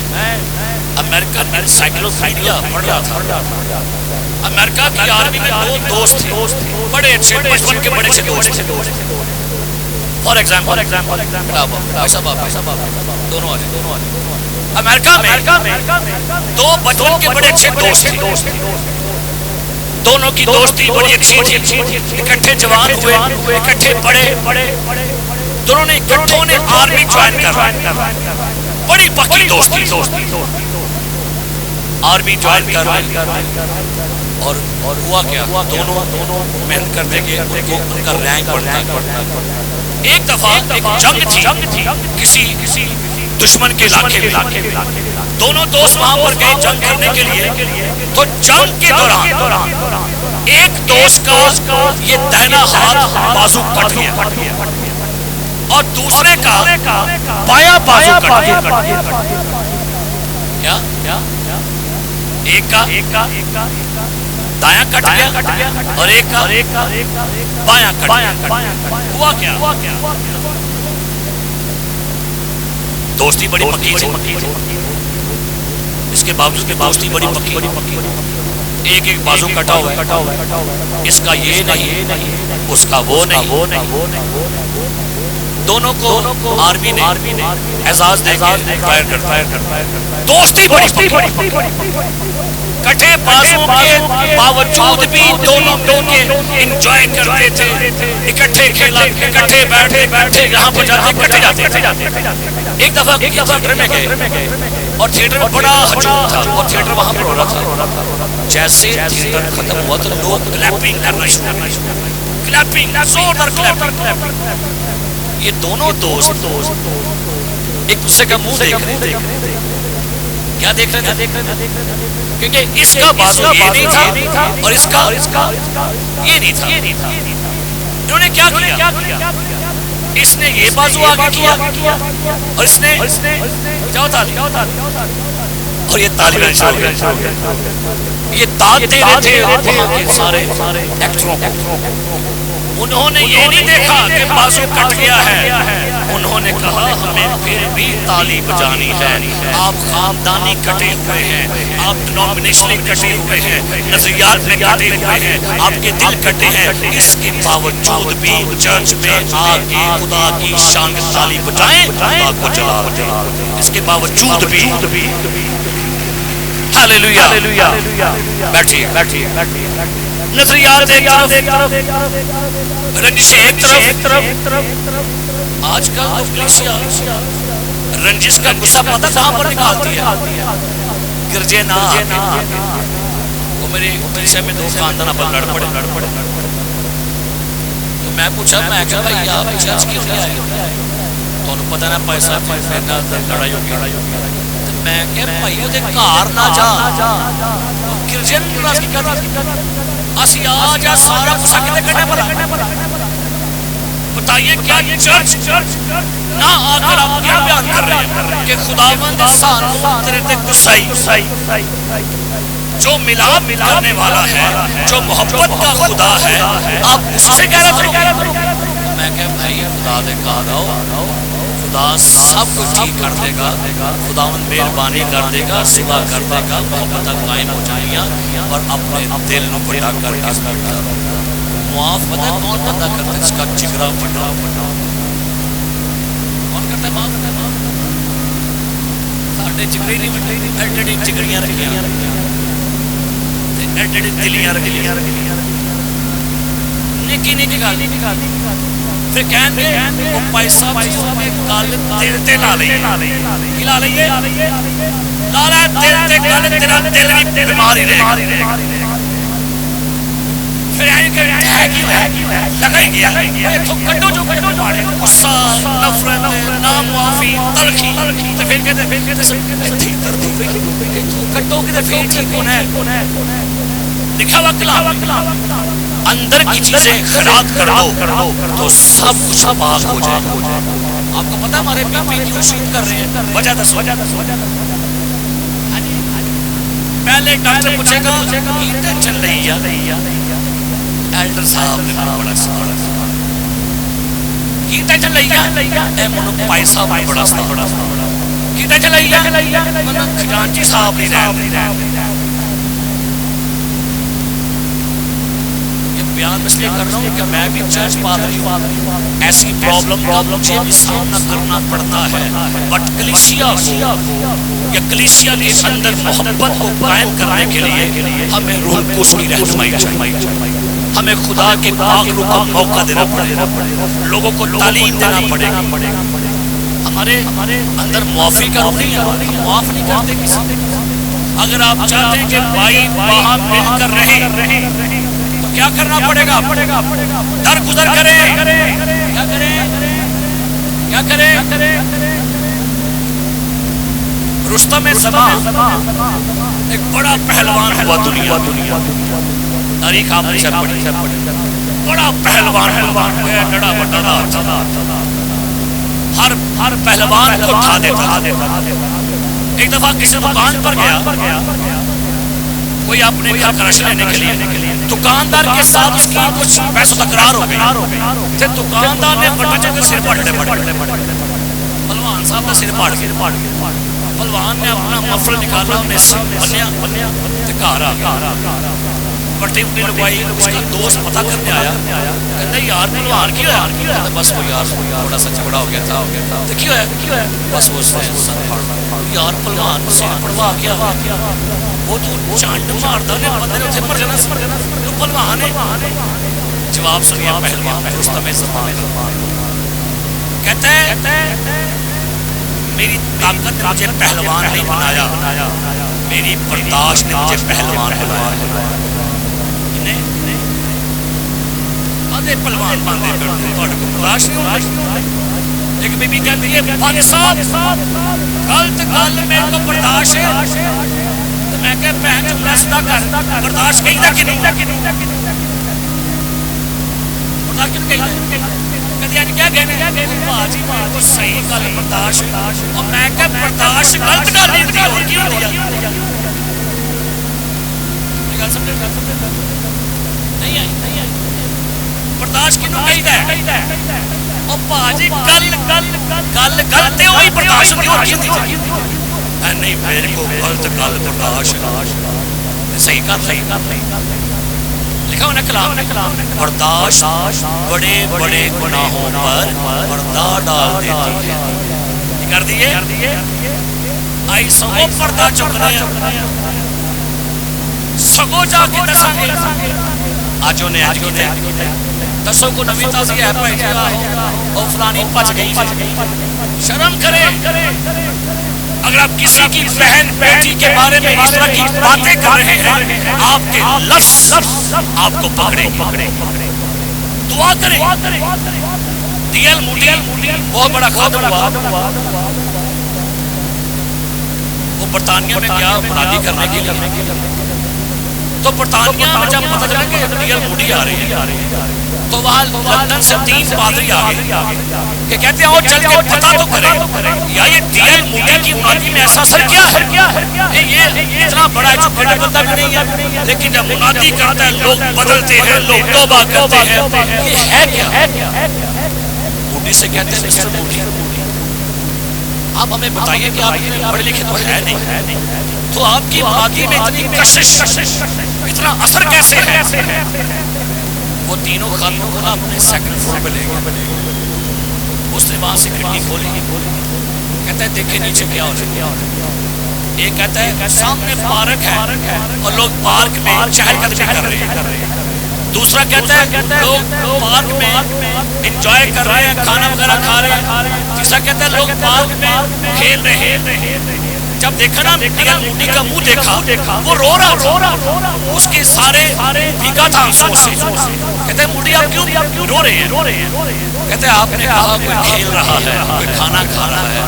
امریکن انسائکلوپیڈیا پڑھ رہا تھا، امریکہ کی آرمی میں 2 دوست تھے، بڑے اچھے بچپن کے بڑے اچھے دوست تھے۔ فار ایگزامپل دونوں امریکہ میں 2 بچپن کے بڑے اچھے دوست تھے، دونوں کی دوستی بڑی اچھی تھی، اکٹھے جوان ہوئے، اکٹھے پڑھے، دونوں نے اکٹھوں نے آرمی جوائن کر، بڑی پکی دوستی، آرمی جوائن کر، اور ہوا کیا، دونوں محنت کرتے کہ ان کا رینک بڑھتا۔ ایک دفعہ ایک جنگ تھی کسی دشمن کے علاقے میں، دونوں دوست وہاں پر گئے جنگ کرنے کے لیے، تو جنگ کے دوران ایک دوست کا یہ دہنا ہاتھ بازو کٹ گیا اور دوسرے کا بایاں بازو کٹ گیا۔ کیا ایک کا دایاں کٹ گیا اور ایک کا بایاں کٹ گیا۔ ہوا کیا، دوستی بڑی پکی تھی، اس کے باوجود کہ دوستی بڑی پکی، ایک بازو کٹا ہوا ہے، اس کا یہ نہیں، اس کا وہ نہیں، دونوں کو آرمی نے اعزاز دے کے ریٹائر کرتا ہے. دوستی بڑی کٹھے بازوں کے باوجود بھی دونوں مل کے انجوائے کرتے تھے. اکٹھے کھیلا, اکٹھے بیٹھے یہاں پر جاتے اکٹھے جاتے. ایک دفعہ تھیٹر میں گئے اور تھیٹر میں بڑا ہجوم تھا اور تھیٹر وہاں پر ہو رہا تھا. جیسے تھیٹر ختم ہوا تو لوگ کلیپنگ کرنا شروع, کلیپنگ, زوردار کلیپنگ. یہ دونوں دوست ایک دوسرے کا منہ دیکھ رہے تھے. کیا دیکھ رہے تھے؟ کیونکہ اس کا بازو یہ نہیں تھا اور اس کا یہ نہیں تھا. انہوں نے کیا کیا؟ اس نے یہ بازو آگے کیا اور اس نے جاؤ تالی, اور یہ تالی میں چھوڑ گئے. یہ داد دے رہے تھے وہاں کے سارے ایکٹروں کو. انہوں نے یہ نہیں دیکھا کہ بازو کٹ گیا ہے, انہوں نے کہا ہمیں پھر بھی تالی بجانی ہے. آپ خاندانی کٹے ہوئے ہیں, آپ ڈنومینیشنلی کٹے ہوئے ہیں, نظریات میں کٹے ہوئے ہیں, آپ کے دل کٹے ہیں, اس کے باوجود بھی چرچ میں آ کے خدا کی شان میں تالی بجائیں, خدا کو جلال دیں. اس کے باوجود بھی ہاللیلویہ. بیٹھیے. نظریات ایک طرف, رنجش ایک طرف. آج کل تو کلیسیا رنجش کا غصہ پتہ کہاں پر نکالتی ہے؟ گرجے نہ وہ میرے کلیسیا میں دو خاندان پر لڑ پڑے. تو میں پوچھا, میں کہا بھائی آپ چرچ کیوں نہیں آئے؟ تو انہوں پتہ نہ پیسہ لڑائی ہوگی. میں کہ بھائی وہ گھر نہ جا, گرجے ناراضگی کر اسی آ جا سارا کچھ کتے کرنے پڑا. بتائیے کیا چرچ نہ آ کر آپ کیا بیان کر رہے ہیں کہ خداوند سانوں تیرے تے غصہ, جو ملاپ کرنے والا ہے, جو محبت کا خدا ہے, آپ اس سے کہہ رہے ہو. میں کہ بھائی خدا دے کہا دو, خدا سب کچھ ٹھیک کر دے گا, خداوند مہربانی کر دے گا, سوا کر دے گا, محبت قائم ہو جائیں گی اور اپنے دل نو بڑا کر کے معاف. پتہ ہے کون بندہ کرتا ہے؟ اس کا جگرا بڑا. کون کرتا ہے معاف؟ ساڈے جگرے نہیں, ایڈی جگریاں رکھیاں, ایڈی دلیاں رکھیاں, نکی نکی گل. پھر کہیں گے وہ پیسہ گل دل تے لا لئیے. کی لا لئیے؟ لا لے دل تے گل, تیرا دل بھی بیمار ہی رہے گا. پھر آئیں کہ لگائی گیا تو کٹو جو مارے, غصہ, نفرت, نامعافی, تلخی. تو پھر کہتے کٹو کہ پھر ٹھیک ہونا ہے. دکھاوا کلام, اندر کی چیزیں خیرات کر دو تو سب کچھ پاک ہو جائے. آپ کو پتا ہمارے پی پی کیوں شوٹ کر رہے ہیں؟ وجہ دس. پہلے ڈاکٹر پوچھے گا ہیٹر چل رہی ہے, ایلڈر صاحب نے بڑا سا ہیٹر چل رہی ہے, اے منو پائی صاحب نے بڑا سا ہیٹر چل رہی ہے, منو خجانچی صاحب نہیں رہے. بیان اس لیے کر رہا ہوں کہ میں بھی چرچ پادری ہوں, ایسی پرابلم کا مجھے بھی سامنا کرنا پڑتا ہے. بٹ کلیسیا کو یا کلیسیا کے اندر محبت کو قائم کرنے کے لیے ہمیں روح القدس کی رہنمائی چاہیے. ہمیں خدا کے پاک روح کو موقع دینا پڑے گا, لوگوں کو تعلیم دینا پڑے گا. ہمارے اندر معافی کا روح نہیں ہے, ہم معاف نہیں کرتے کسی. اگر آپ چاہتے ہیں کہ بھائی وہاں مل کر رہیں تو کیا کرنا پڑے گا؟ در گزر کریں. کیا کریں؟ رستم زمان ایک بڑا پہلوان ہوا دنیا, تاریخ آپ نے پڑھی, بڑا پہلوان ہوا, بڑا بڑا ہر پہلوان کو اٹھا دیتا. ایک دفعہ کسی دکان پر گیا کوئی اپنے گھر کا راشن لینے کے لیے, دکاندار کے ساتھ اس کی کچھ پیسوں تکرار ہو گئی. پھر دکاندار نے بٹا کے سر پاڑ پہلوان صاحب نے سر پاڑ گیا. پہلوان نے اپنا مفرل نکالا, انہیں سر بنیا گھر آ گیا. پٹی اپنی لگوائی. اس کا دوست پتہ کرنے آیا, کہتا یار پہلوان کی ہوا, بس وہ یار تھوڑا سا جھگڑا ہو گیا تھا. تو کی ہوا, بس وہ سر پھاڑ, یار پہلوان سر پڑوا گیا, وہ تو چانڈ ماردا نے بندے نے اتنے مر جانا سی, تو پہلوان ہے. جواب سنیے پہلوان رستم زمان کہتا ہے میری طاقت نے مجھے پہلوان نہیں بنایا, میری برداشت نے مجھے پہلوان بنایا. آدھے پہلوان باندھے تھوڑے کو برداشت نہیں ہوتا. ایک بی بی کہتی ہے بھائی صاحب غلط گل میرے کو برداشت ہے. تو میں کہ بہن جو فیصلہ کر برداشت کہیں تک نہیں, برداشت کیوں کہیں کہتی ہے کیا کہنے باجی میرے کو صحیح گل برداشت, اور میں کہ برداشت غلط گل نہیں ہوتی اور کی ہوتی ہے. گل سمجھے نہیں آئی, برداشت کیوں کہی ہے, اور باجی گل تے ہوئی برداشت ہوتی اور کی ہوتی ہے. نہیں میرے کو غلط گل برداشت, صحیح کر لکھا ہونا کلام, برداشت بڑے بڑے گناہوں پر پردہ ڈال دیتی ہے. کر دیے آئی سگو پردہ چک رہے ہیں, سگو جا کے دساں گے آج انہیں آج کیتے دسو کو نوی تازی ہے پہ جا اور فلانی پچ گئی. شرم کرے اگر آپ کسی کی بہن بیٹی کے بارے میں اس طرح کی باتیں کر رہے ہیں, آپ کے لفظ آپ کو پکڑے. دعا کریں. ڈی ایل موڈی بہت بڑا خادم ہوا, وہ برطانیہ میں گیا منادی کرنے کے لیے. تو برطانیہ میں جب پتہ چلا کہ ڈی ایل موڈی آ رہی ہے, تو وہاں لندن سے 3 پادری آ گئے کہ کہتے ہیں اور چل کے پتہ تو کریں یا یہ ڈی ایل موڈی کی منادی میں ایسا اثر کیا ہے. یہ اتنا بڑا ہے چکے بندہ بھی نہیں ہے, لیکن جب منادی کرتا ہے لوگ بدلتے ہیں, لوگ توبہ کرتے ہیں. یہ ہے کیا؟ موڈی سے کہتے ہیں مسٹر موڈی آپ ہمیں بتائیے کہ آپ اتنے پڑھے لکھے تو ہے نہیں, تو آپ کی منادی میں اتنی کشش, اتنا اثر کیسے ہے؟ وہ تینوں خاتموں کو نا اپنے سیکنڈ فلور پہ لے گئے. اس نے وہاں سے کھڑکی کھولی, کہتا ہے دیکھیں نیچے کیا ہو رہا ہے. ایک کہتا ہے سامنے پارک ہے اور لوگ پارک میں چہل قدمی کر رہے ہیں. دوسرا کہتا ہے لوگ پارک میں انجوائے کر رہے ہیں, کھانا وغیرہ کھا رہے ہیں. تیسرا کہتا ہے لوگ پارک میں کھیل رہے ہیں. جب دیکھا نا ڈی ایل موڈی کا منہ دیکھا, وہ رو رہا تھا, اس کے سارے بھیگا تھا آنسو سے. کہتے ہیں موڈی آپ کیوں رو رہے ہیں؟ کہتے ہیں آپ نے کہا کوئی کھیل رہا ہے, کوئی کھانا کھا رہا ہے,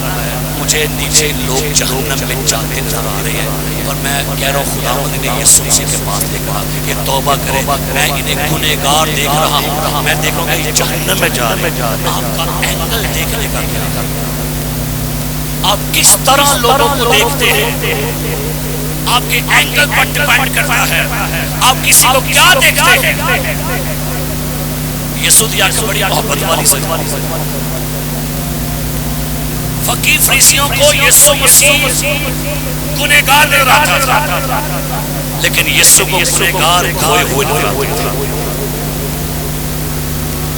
مجھے نیچے لوگ جہنم میں جاتے نظر آ رہے ہیں, اور میں کہہ رہا ہوں خداوند نے یسوع مسیح کے پاس دیکھا کہ توبہ کرے, میں انہیں گنہگار دیکھ رہا ہوں, میں دیکھ رہا ہوں کہ جہنم میں جا رہے ہیں. آپ کا اینگل دیکھنے کا کیا, آپ کس طرح لوگوں کو دیکھتے ہیں, آپ کے اینگل پر ڈیپینڈ کرتا ہے آپ کسی کو کیا دیکھتے ہیں. یسوع دیا کہ بڑی محبت والی سے فقیر فریسیوں کو یسوع مسیح گنہگار نظر آتا تھا, لیکن یسوع کو گنہگار کھوئے ہوئے نظر آتا تھا.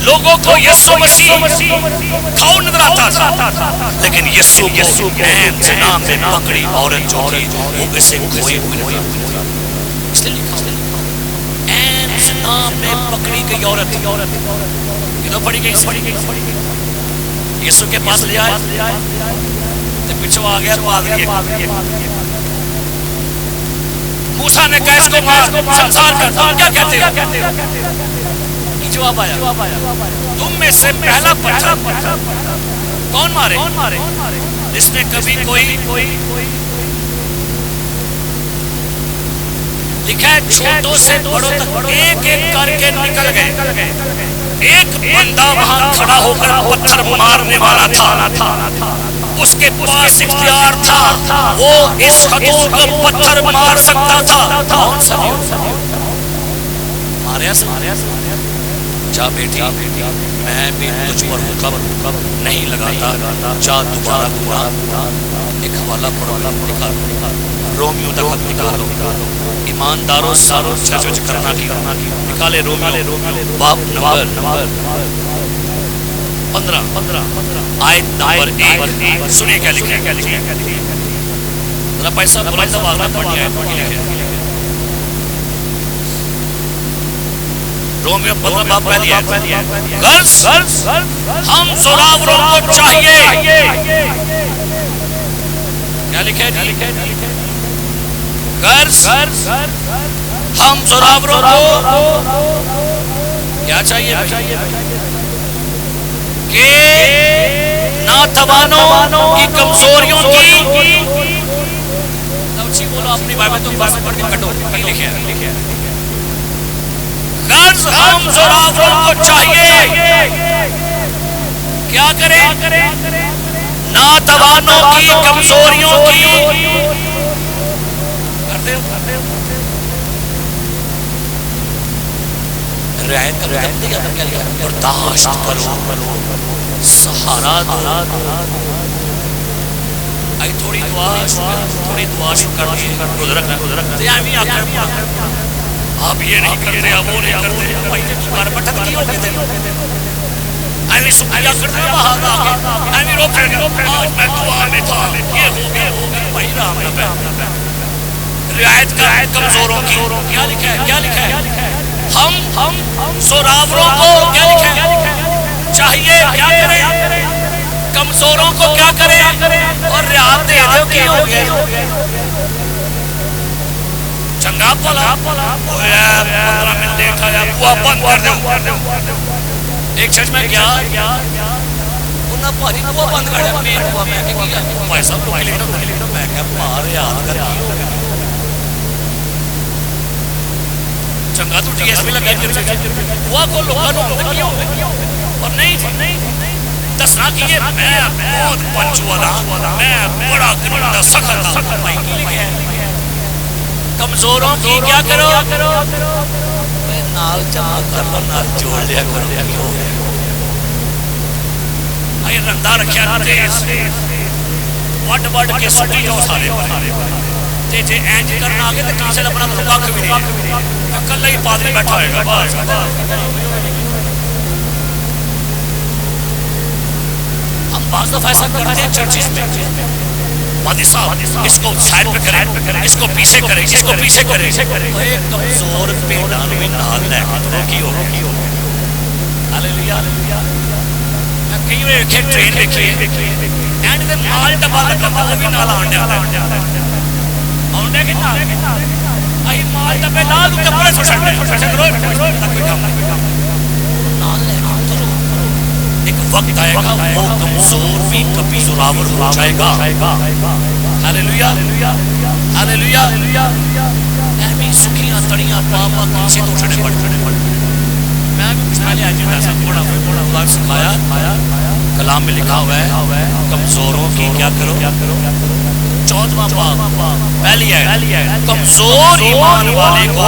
لوگوں کو یسوع مسیح کھاؤ نظر آتا تھا, لیکن یسوع کو عین زنا میں پکڑی عورت جو تھی وہ اسے کھوئی ہوئی نظر آتی تھی. اس نے لکھا عین زنا میں پکڑی گئی عورت, کتوں پڑی گئی سی. یسوع کے پاس لے آئے تو پیچھے آ گیا پادری. موسیٰ نے کہا اس کو مار, سنسار کر. تم کیا کہتے ہو؟ جواب آیا تم میں سے پہلا پتھر کون مارے جس نے کبھی کوئی لکھا ہے چھوٹوں سے بڑوں تک ایک ایک کر کے نکل گئے. ایک بندہ وہاں کھڑا ہو کر پتھر مارنے والا تھا, اس کے پاس اختیار تھا, وہ اس خطوں کو پتھر مار سکتا تھا. کون سا ماریا جا بیٹی میں بھی تجھ پر حکم نہیں لگاتا، جا دوبارہ قرآن ایک حوالہ پڑھو، رومیو کا خط نکالو، ایمانداروں ساروں جج کرنا کی نکالے رومیو باب نمبر 15 آیت نمبر 1 سنیے کیا لکھا ہے، ذرا پیسہ بلند آواز میں پڑھنی ہے۔ رومیو 15 باب پہلی ہے، غرض ہم زوراوروں کو چاہیے، کیا لکھا ہے جی؟ غرض ہم زوراوروں کو کیا چاہیے کہ ناتوانوں کی کمزوریوں کی توجہ بولو اپنی بائبل تو بس پڑھ کے کٹو لکھے ہیں، غرض ہم زوراوروں کو چاہیے کیا کریں؟ ناتوانوں کی کمزوریوں کی رعایت کرو، برداشت کرو، سہارا دو۔ آئی تھوڑی دعا شروع کر دی ہے، آپ یہ نہیں کرتے، آپ وہ نہیں کرتے، بھائی تمہارے پٹھت کی ہوگی تھے ایوی شکریہ کرتے ہیں باہر آگے، ایوی روکے آج میں دعا میں تھا، یہ ہو گیا بھائی رام نبی رعایت کر کمزوروں کی۔ کیا لکھا ہے؟ ہم زوراوروں کو کیا لکھا ہے؟ چاہیے کیا کریں؟ کمزوروں کو کیا کریں؟ اور رعایت دے دو کی ہو گیا چنگا پلا 15 منٹ لیٹ آیا، بوا بند کر دو۔ ایک چرچ میں گیا، انہاں پاجی بوا بند کر دیا، میں بوا میں کیا بھائی صاحب کو لیٹ ہوتا ہے، میں کہا مار یاد کر کی ہو گیا چنگا تو ٹی ایس پی لگا بوا کو لوگا لوگا کی ہو گیا اور نہیں دسنا کی یہ میں بہت پنچوالا، میں بڑا گرندہ سخت بھائی کی لکھے ہیں کمزوروں کی کیا کرو؟ نال جمع کر لو، نال جوڑ لیا کرو، آئی رندہ رکھیا تیز وڈ کے سٹی جو سارے تے جے اینج کرنا آگے تے کیسے اپنا رکاک بھی نہیں کل ہی پادری بیٹھا ہوئے گا۔ ہم بعض دفعہ ایسا کرتے ہیں چرچز میں، مادی صاحب اس کو سائڈ پہ کریں، اس کو پیچھے کریں، اس کو پیچھے کریں، ایک کمزور پیڑان میں نال لے کے کی ہو ہاللیلویہ۔ میں کئی ہوئے ایک ٹرین دیکھی ہے اینڈ دے مال ڈبا لگا وہ بھی نال آنڈے آنڈے کے نال آئی مال ڈبے لال کے بڑے چھوڑے نال لے کے ایک وقت آئے گا وہ کمزور بھی کبھی زوراور ہو جائے گا۔ ہاللیلویہ ہاللیلویہ۔ ایمی سکھیاں تڑیاں پاپا کسی تو چھڑے پڑ میں بھی کچھ پہلے آجی ایسا بڑا بار سکھایا کلام میں لکھا ہوا ہے کمزوروں کی کیا کرو؟ 14واں باب پہلی ہے کمزور ایمان والے کو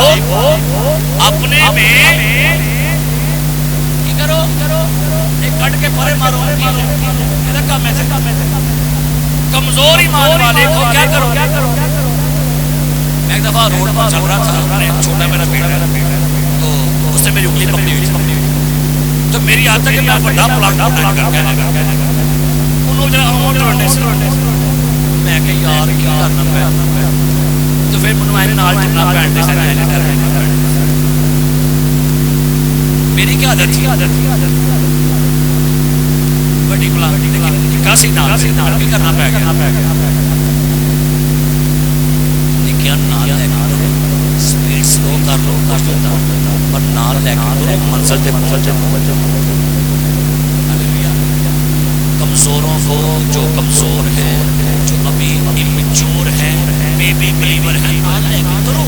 اپنے میں کی کرو؟ کٹ کے پرے مارو، کمزور ایمان والے کو کیا کرو؟ میں ایک دفعہ روڈ پر چل رہا تھا، ایک چھوٹا میرا بیٹا تو اس نے میری انگلی پکڑی ہوئی تھی، تو میری عادت ہے کہ میں بڑا پلاٹ کر کے انہوں نے میں کہ یار کیا کرنا پہ تو پھر میں نال چلنا پینٹے سے میری کیا عادت تھی بڑی پلاٹ لیکن کاسی نال بھی کرنا پہ گیا لیکن نال لے کے سپیڈ سلو کر لو پر نال لے کے منزل تے کمزوروں کو جو کمزور ہیں جو ابھی امچور ہیں بیبی بلیور ہیں نال لے کے کرو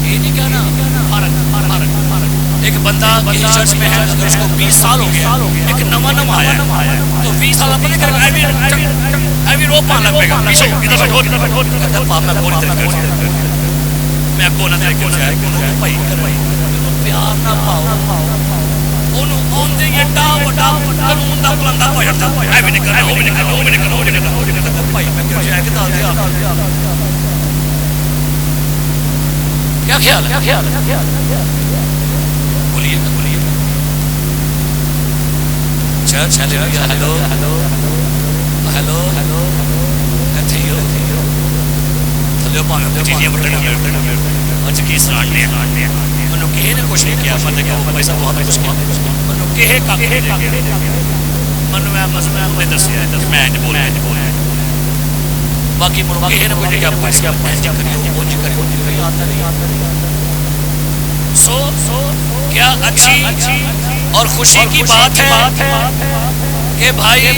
یہ نہیں کہنا ایک بندہ کسی چرچ میں ہے اگر اس کو 20 سال ہو گیا ایک نواں آیا تو 20 سال اپنے کرے ایوی رو پان لگ پے گا پیچھے ادھر بیٹھو کہتا پاپ میں پوری طرح کر میں کو نہ دیکھ کے بھائی پیار نہ پاؤ انہوں آندے یہ ڈاو قانون دا پلندہ پا جاتا اے بھی نہیں کرنا وہ بھی نہیں کرنا وہ بھی نہیں کرنا وہ بھی نہیں کرنا بھائی میں کیا جائے کہ دال دیا کیا خیال ہے بولیے چرچ ہیلو ہیلو ہیلو کہتے ہی ہو تھلے پانے پچیجیاں بٹھنے اچھا کی سراٹنے انہوں کہے نے کچھ نہیں کیا فتح کہ وہ پیسہ بہت کچھ کیا انہوں کہے کا کہے منو میں مذہب میں دسی ہے میں آج بول باقی منو کہے نے کچھ نہیں کیا پیسہ پہنچ کریو پہنچ کریو آتا نہیں سو کیا اچھی اور خوشی کی بات ہے کہ بھائی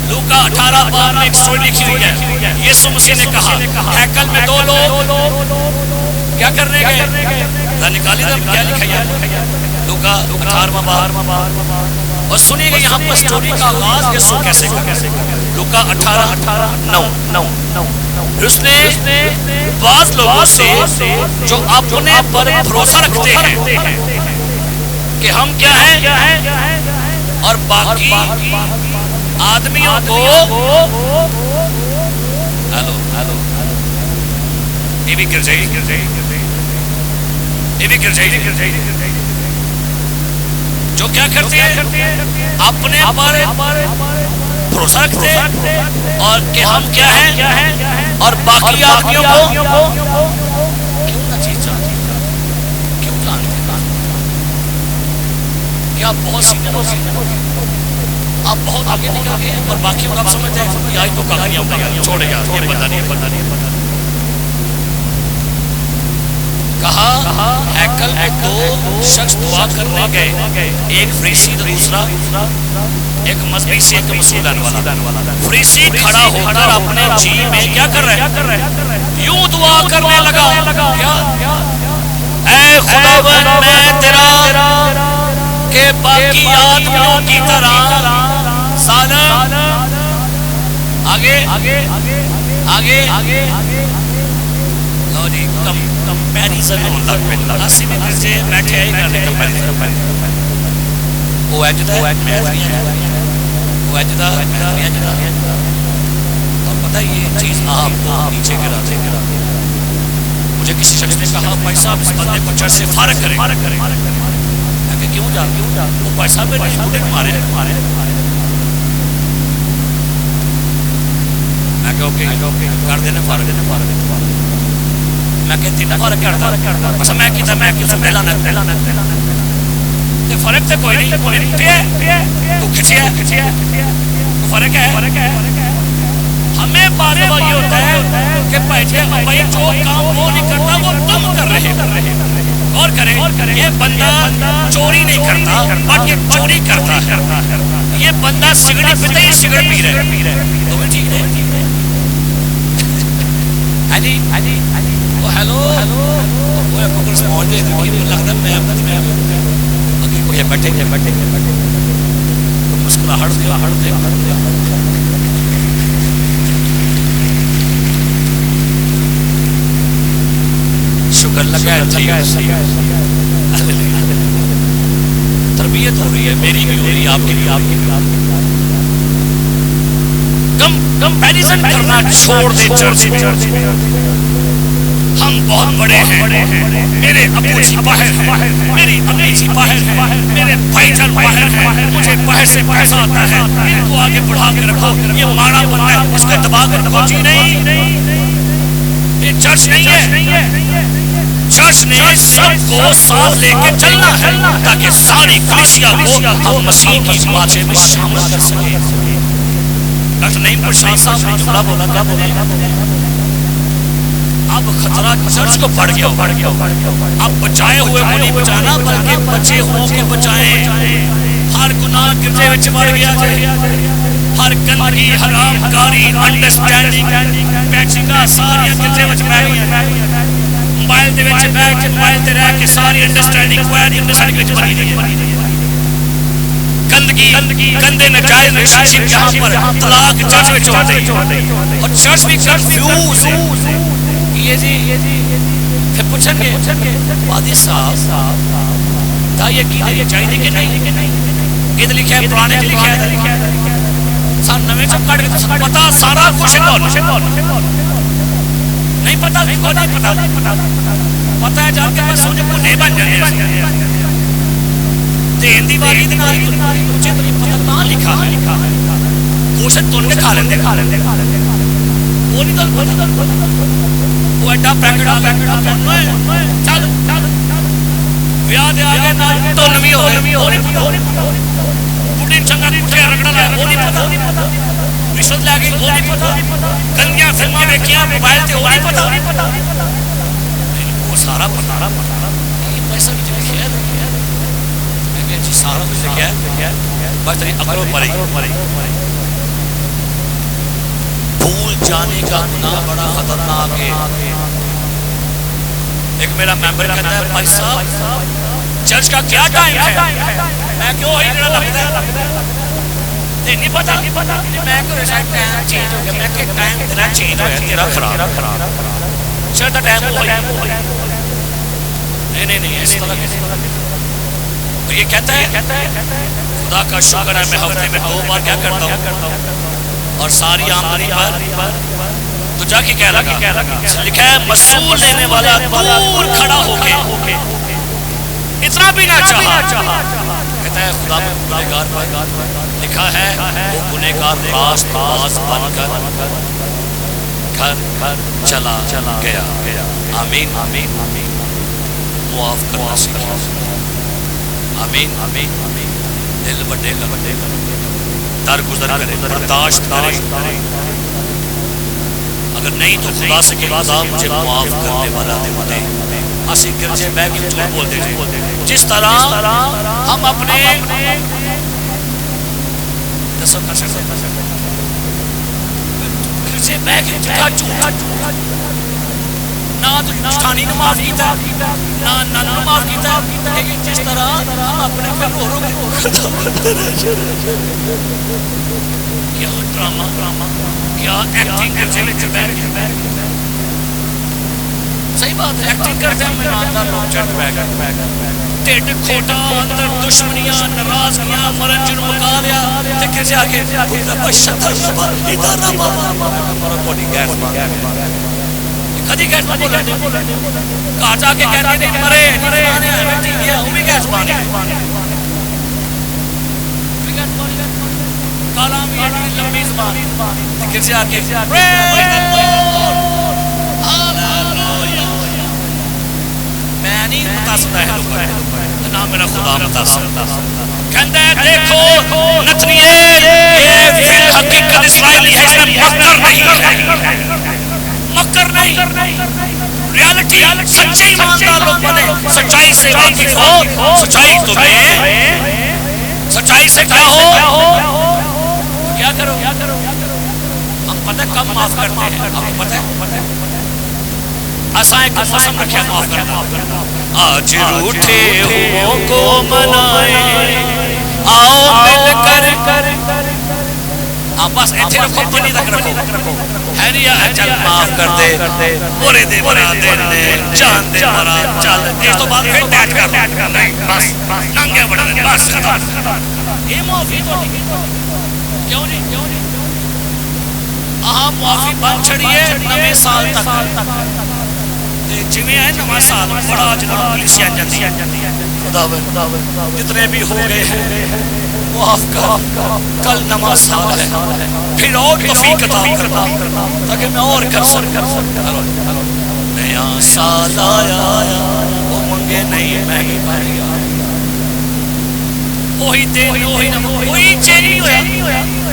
لوکا 18 باب میں ایک سٹوری لکھی ہوئی ہے یسوع مسیح نے کہا ہیکل میں 2 لوگ کیا کرنے گئے ذرا نکالی ذرا کیا لکھا ہے لوکا 18 باب اور سنیے گا یہاں پر سٹوری کا آغاز یسوع کیسے کرے لوکا 18:9 اس نے بعض لوگوں سے جو اپنے پر بھروسہ رکھتے ہیں کہ ہم کیا ہیں اور باقی آدمیوں کو ہیلو یہ بھی گر جائے جو کیا کرتے ہیں اپنے پر بھروسہ رکھتے ہیں اور کہ ہم کیا ہیں اور باقی آدمیوں کو کیوں نہ چیز چاہتے ہیں کیوں جانتے ہیں کیا بہت سیدھے آپ بہت آگے نکل گئے اور باقی کو آپ سمجھتے ہیں یہ آج تو کہانیاں چھوڑے گا یہ پتہ نہیں کہا ہیکل میں 2 شخص دعا کرنے گئے ایک فریسی دوسرا ایک مذہبی سے ایک مسلمان والا فریسی کھڑا ہو کر اپنے جی میں کیا کر رہے یوں دعا کرنے لگا اے خداوند میں تیرا کہ باقی آدمیوں کی طرح ظالم آگے لو جی کمپیریزن ہوتا ہے اسی میں کرتے بیٹھے آئی کرنے کمپیریزن وہ اجدہ اور پتہ یہ چیز آپ کو نیچے گرا دے مجھے کسی شخص نے کہا بھائی صاحب اس بندے کو چرچ سے فارغ کریں میں کہ کیوں جا وہ بھائی صاحب نے بڑے مارے میں کہ اوکے کر دینے فارغ میں کہ تین فارغ کرتا بس میں کیتا پہلا نہ فرق تو کوئی نہیں تو کھچیا فرق ہے ہمیں بات یہ ہوتا ہے کہ بھائی جو کام وہ نہیں کرتا وہ تم کر رہے اور کریں یہ بندہ چوری نہیں کرتا بٹ یہ چوری کرتا ہے یہ بندہ سگڑی پیتا یہ سگڑ پی رہے تو بھی ٹھیک ہے ہیلو وہ ککڑ سے موڑ دے لگتا میں بیٹھے مسکرا ہڑ دے شکر لگا تربیت ہو رہی ہے میری بھی ہو رہی ہے آپ کی بھی کمپیریزن کرنا چھوڑ دے چرچ میں ہم بہت بڑے ہیں میرے ابو جی باہر ہیں میری امی جی باہر ہیں میرے بھائی جان باہر ہیں مجھے باہر سے پیسہ آتا ہے ان کو آگے بڑھا کے رکھو یہ ماڑا بنتا ہے اس کو دبا کر رکھو جی نہیں یہ چرچ نہیں ہے چرچ نے سب کو ساتھ لے کے چلنا ہے تاکہ ساری کلیسیا کو ہم مسیح کی جماعت میں شامل کر سکیں ڈاکٹر نعیم پرشاد صاحب نے جملہ بولا کیا بولا اب خطرہ چرچ کو بڑھ گیا اب بچائے ہوئے کو نہیں بچانا بلکہ بچے ہوئے کو بچائیں ہر گناہ گرجے وچ بڑھ گیا ہر گندگی حرام کاری انڈرسٹینڈنگ پیچنگا ساری گرجے وچ بڑھ گیا موبائل دے وچ بیٹھ کے موبائل تے رہ کے ساری انڈرسٹینڈنگ وچ بڑھ گئی گندگی گندے ناجائز ریلیشنشپ یہاں پر طلاق چرچ وچ ہوتے اور چرچ بھی کنفیوز ہے یہ جی پھر پوچھیں گے وادی صاحب تا یقین چاہیے کہ نہیں؟ یہ لکھا ہے پرانے لکھا ہے سر نویں چپ کٹ کے پتا سارا کچھ نہیں پتا پتا ہے جان کے بس سوچے کو نہیں بن جائے دین دی واری دے نال مجھے تو پتہ کہاں لکھا ہے گوشت تون کے کھا لیندے وہ نہیں تو پتہ وہ ایڈا پیکٹ آ گیا چل بیاہ دے آگے نال تون بھی ہو گئے وہ نہیں پتہ بڑھی چنگا کٹھے رگڑا لیا وہ نہیں پتہ رشوت لے گئی وہ نہیں پتہ گندیاں فلمیں دیکھیاں موبائل تے وہ نہیں پتہ وہ سارا پتہ یہ پیسہ بھی لکھا ہے جی سارا کچھ لکھا ہے بس تیری عقل پڑی بھول جانے کا گناہ بڑا خطرناک ہے ایک میرا ممبر کہتا ہے بھائی صاحب چرچ کا کیا ٹائم ہے میں کیوں ہی نہ لگتا ہے نہیں پتا میں کہوں شاید ٹائم چینج ہو گیا میں کہ ٹائم تیرا چینج ہو گیا تیرا خراب شاید تا ٹائم ہو گیا نہیں اس طرح اور یہ کہتا ہے خدا کا شکر ہے میں ہفتے میں 2 بار کیا کرتا ہوں اور ساری آمدنی پر تو جا کے کہہ لگا لکھا ہے مسئول لینے والا دور کھڑا ہو کے اتنا بھی نہ چاہا کہتا ہے خدا میں گنہگار پر لکھا ہے وہ گنہگار راست باز بن کر گھر چلا گیا آمین معاف کرنا سیکھیں آمین دل بڑے در گزر کرے برداشت کرے اگر نہیں تو خدا سے کہ خدا مجھے معاف کرنے والا دے اسی گرجے میں بھی جھوٹ بول دے جس طرح ہم اپنے گرجے میں بھی جھوٹ نہ تو جھٹانی نے معاف کیتا نہ نن نے معاف کیتا لیکن جس طرح ہم اپنے پہ رو کے کیا ڈرامہ کیا ایکٹنگ کرتے ہیں صحیح بات ہے ایکٹنگ کرتے ہیں ایماندار لوگ چڑھ بیٹھ ٹیڈ کھوٹا اندر دشمنیاں ناراضگیاں مرن جن مکا لیا تے کسے آ کے بشتر نبا ادھر نبا مرا کوئی گیس مانگا کدی گیس بولا کہا جا کے کہتے نہیں مرے آنے آئے بیٹھی گیا وہ بھی گیس بانے کالامی ایڈی لمبی زبان کسی آکے میں نہیں متاثر ہے لوگ نام میرا خدا متاثر کہندہ ہے دیکھو نتنیل یہ فی الحقیقت اسرائیلی ہے اس میں مکر نہیں ہے مکر نہیں ریالٹی سچے ایماندار لوگ بنے سچائی سے واقف ہو سچائی تمہیں سچائی سے کیا ہو کیا کرو ہم پتہ کم معاف کرتے ہیں آپ کو پتہ ہے ایسا ایک موسم رکھے معاف کرنا آج روٹھے ہوں کو منائے آؤ مل کر آپ بس ایتھے رکھو پنی تک رکھو ہے نہیں ہے چل معاف کر دے برے دے برا دے جان دے مرا چل اس تو بعد پھر ڈیٹ کر نہیں بس ننگے بڑھا دے بس یہ معافی تو کیوں نہیں معافی بن چھڑیے نویں سال تک جویں ہے نواں سال بڑا جناب پولیسیاں جاندی خدا جتنے بھی ہو گئے ہیں معاف کر کل نواں سال ہے پھر اور توفیق عطا کرنا تاکہ میں اور کر سکوں نیا سال آیا وہ منگے نہیں میں ہی مر گیا وہی دن وہی چینج نہیں ہوا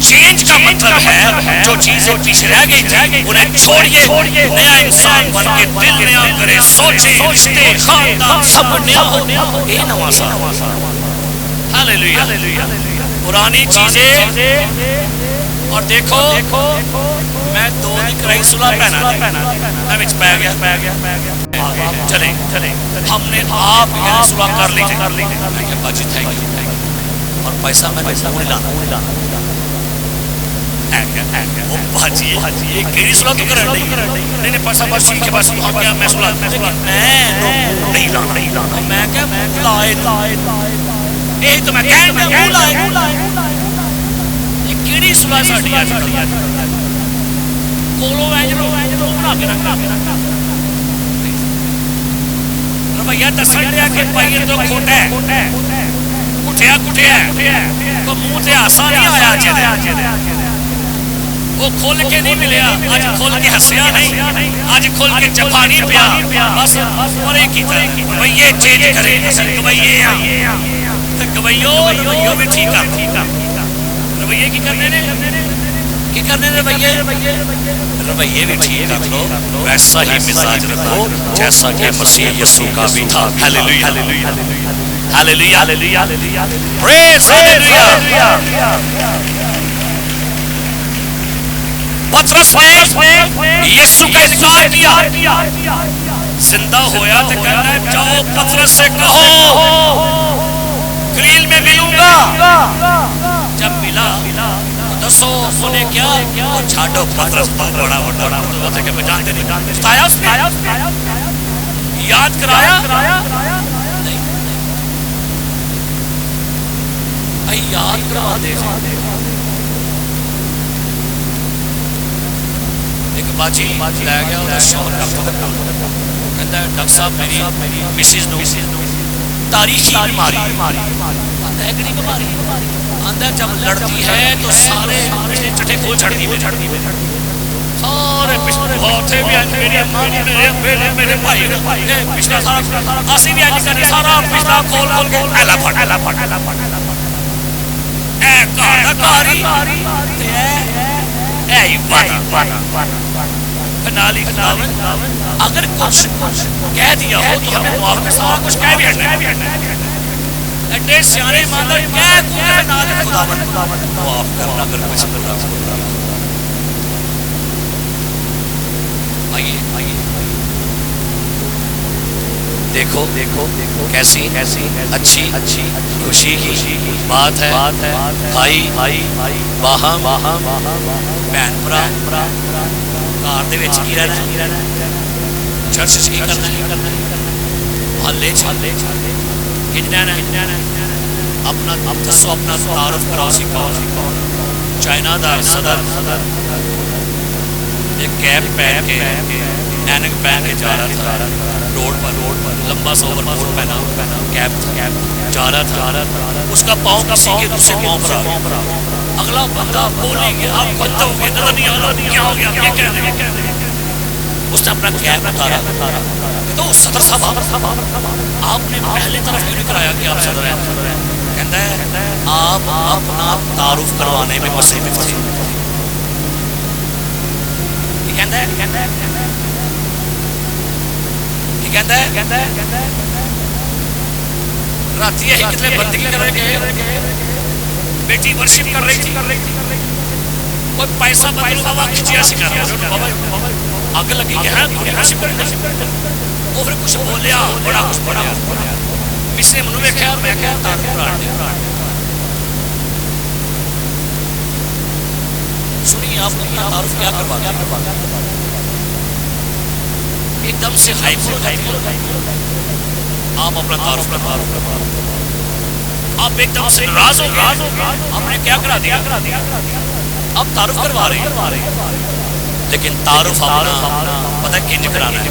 چینج کا مطلب ہے جو چیزیں پیچھے رہ گئی تھی انہیں چھوڑیے نیا انسان بن کے دل نیا کرے سوچے رشتے خاندان سب نیا ہو یہ نواں سال ہاللیلویہ پرانی چیزیں اور دیکھو میں 2 دن کرائی صلح پہنا میں وچ پہ گیا چلیں ہم نے آپ یعنی صلح کر لی میں کہ باجی تھینک یو اور پیسہ میں پیسہ نہیں لانا وہ باجی یہ کیڑی صلاح تو کرن نہیں نہیں پاسا بس ٹھیک ہے بس ہو گیا میں صلاح نہیں لانا میں کہ لائے یہ تو میں کہن دیا منہ لائے یہ کیڑی صلاح ساڈی اج کل کولو اینجلو بنا کے رکھ رویہ دسن دیا کہ بھائی یہ تو کھوٹا ہے کٹھیا تو منہ سے ہاسا نہیں آیا وہ کھول کے نہیں ملیا اج کھول کے ہسیا نہیں اج کھول کے جفا نہیں پیا بس اور ایک ہی رویے چینج کرے گویے تو گویو بھی ٹھیک ہے رویے کی کرنے نے رویے بھی ٹھیک رکھ لو ویسا ہی مزاج رکھو جیسا کہ مسیح یسوع کا بھی تھا ہاللیلویہ ہاللیلویہ ہاللیلویہ پریز ہاللیلویہ پترس نے یسوع کا انکار کیا زندہ ہویا تو کہنا ہے جاؤ پترس سے کہو گلیل میں ملوں گا جب ملا دسو انہیں کیا اور چھاڑو پترس بڑا بڑا کہ میں جانتے نہیں بتایا اس نے یاد کرایا یاد کرا دے ایک باجی لے گیا اور شوہر ڈاکٹر کہتا ہے ڈاکٹر صاحب میری مسز نو تاریخی بیماری آتا ہے کہ بیماری آتا ہے جب لڑتی ہے تو سارے پچھلے چٹے کھول چھڑتی میں سارے پچھلے بھی آج میری اماں میرے بھائی پچھلا سارا آسی بھی آج کرنی سارا پچھلا کھول کے ایلا پھٹ اے کارا کاری اے نالی اگر کچھ کہہ دیا ہو تو ہمیں معاف کر سارا کچھ کہہ بھی ہٹنا اٹھے سیانے ماندر کہہ کوئے نالی خداوند معاف کرنا اگر کچھ کرنا آئیے دیکھو کیسی اچھی خوشی کی بات ہے بھائی باہم بہن برا کار دے وچ کی رہنا چرچ کی کرنا محلے کنج رہنا اپنا دسو اپنا تعارف کرا سی کون چائنا دا صدر ایک کیپ پہن کے اینک پہن کے جا رہا تھا روڈ پر لمبا سا اوور کوٹ پہنا کیپ جا رہا تھا اس کا پاؤں کسی کے دوسرے پاؤں پر اگلا بندہ بولے گیا آپ بندہ ہو گیا نظر نہیں آ رہا کیا ہو گیا یہ کہہ رہے اس نے اپنا کیپ اتارا تو صدر صاحب آپ نے پہلے طرف کیوں نہیں کرایا کہ آپ صدر ہیں کہتا ہے آپ اپنا تعارف کروانے میں مصروف تھے کہتا ہے راتی یہی کتنے بندگی کر رہے گئے بیٹی ورشپ کر رہی تھی کوئی پیسہ بدل بابا کھچیا سی کر رہا آگ لگی کہ ہاں تھوڑی ورشپ کر رہی وہ پھر کچھ بولیا بڑا کچھ بڑا اس نے منو میں کہا میں کہا تعارف کرانے سنیے آپ کو اپنا تعارف کیا کروا دیا ایک دم سے ہائپر ہو جاتی آپ اپنا تعارف کروا آپ ایک دم سے ناراض ہو گئے آپ نے کیا کرا دیا آپ تعارف کروا رہے ہیں لیکن تعارف اپنا پتہ کنج کرانا ہے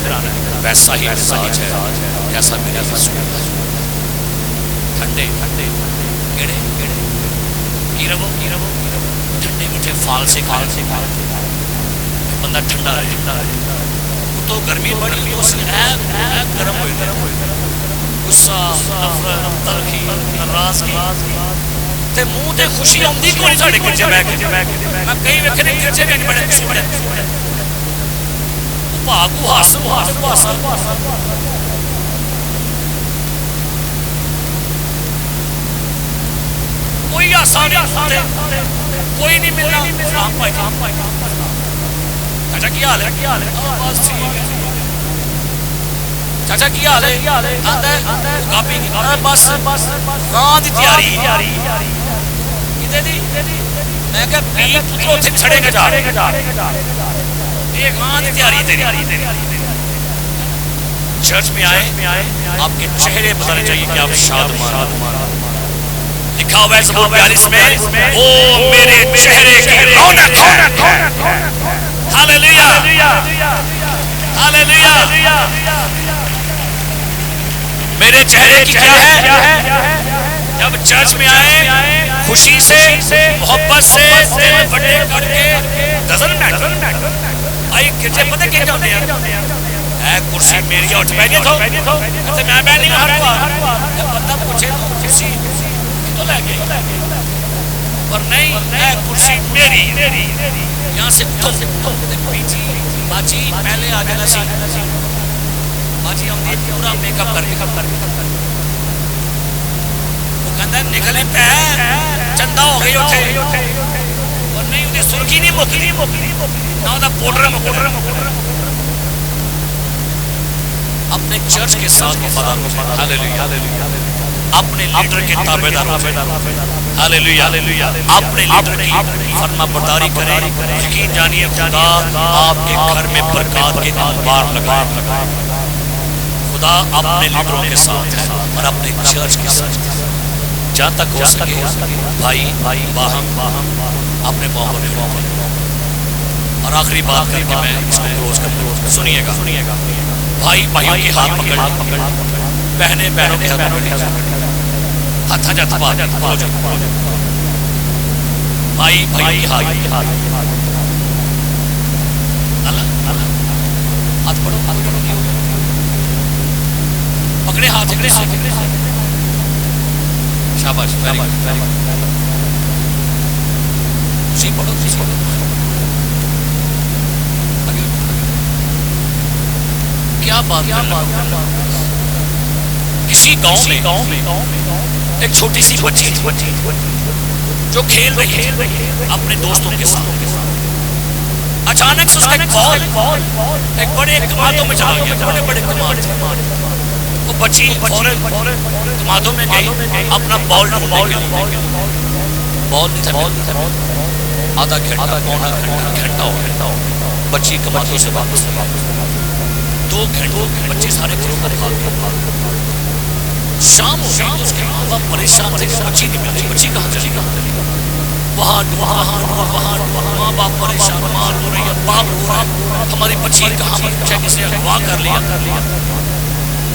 ویسا ہی مزاج ہے جیسا میرا یسوع ٹھنڈے کیڑے کی رہو ٹھنڈے میٹھے فال سے بندہ ٹھنڈا رہے تو گرمی بڑی ہوئی اس نے گرم ہوئی غصہ نفرت تلخی ناراض کی تے منہ تے خوشی آندی کیوں نہیں ساڈے گرجے بیٹھ کے میں کئی ویکھے نے گرجے بھی بڑے خوش بڑے بھاگو ہاسا کوئی آسان کوئی نہیں ملنا سلام پائی چاچا کی حال ہے بس ٹھیک ہے چاچا کی حال ہے کاپی بس راہ دی تیاری کدے دی میں کہا بی پترو تھے چھڑے کے جا ایک آن تیاری تیری چرچ میں آئے آپ کے چہرے بتانے چاہیے کہ آپ شادمان لکھا ہوا ہے زبور 42 میں وہ میرے چہرے کی رونق ہے ہاللیلویہ ہاللیلویہ میرے چہرے کی کیا ہے جب چرچ میں آئے خوشی سے محبت سے دل بڑے کر کے doesn't matter آئی گرجے پتہ کیا چاہتے ہیں اے کرسی میری اٹھ بیٹھے تھو کہتے میں بیٹھ نہیں ہر بار جب بندہ پوچھے تو کرسی تو لے گئی پر نہیں اے کرسی میری یہاں سے اٹھو پیچھی باجی پہلے آ جانا سی باجی ہم نے پورا میک اپ کر کے وہ کہتا ہے نکلے پہ چندہ ہو گئی اٹھے اور نہیں انہیں سرخی نہیں مکلی نہ ہوتا پوڈر اپنے چرچ کے ساتھ وفادار ہو ہاللیلویہ اپنے لیڈر کے تابعدار ہو ہاللیلویہ اپنے لیڈر کی فرما برداری کریں یقین جانیے خدا آپ کے گھر میں برکات کے انبار لگائے خدا اپنے لیڈروں کے ساتھ ہے اور اپنے چرچ کے ساتھ جہاں تک ہو سکے بھائی باہم اپنے معاملے میں اور آخری بات کر کے میں اس کو کلوز کروں سنیے گا بھائی بھائیوں کے ہاتھ پکڑ بہنیں بہنوں کے ہاتھ پکڑ ہاتھ جاتا بھائی بھائی کے ہاتھ ہاتھ پڑھو پکڑے ہاتھ شاباش پڑھو کیا بات کسی گاؤں میں ایک چھوٹی سی بچی جو کھیل رہی ہے اپنے دوستوں کے ساتھ اچانک سے اس کا بال ایک بڑے کمادوں میں چلا گیا بڑے کماد وہ بچی کمادوں میں گئی اپنا بال ڈھونڈنے کے لیے بال نہیں تھا آدھا گھنٹہ پونا گھنٹہ ہو بچی کمادوں سے واپس 2 گھنٹوں بچے سارے گھروں پر بھاگ شام ہو گئی اس کے ماں باپ پریشان تھے بچی نہیں مل رہی بچی کہاں چلی وہاں ماں باپ پریشان ماں رو رہی ہے باپ رو رہا ہے ہماری بچی کہاں پر چاہے کسی اغوا کر لیا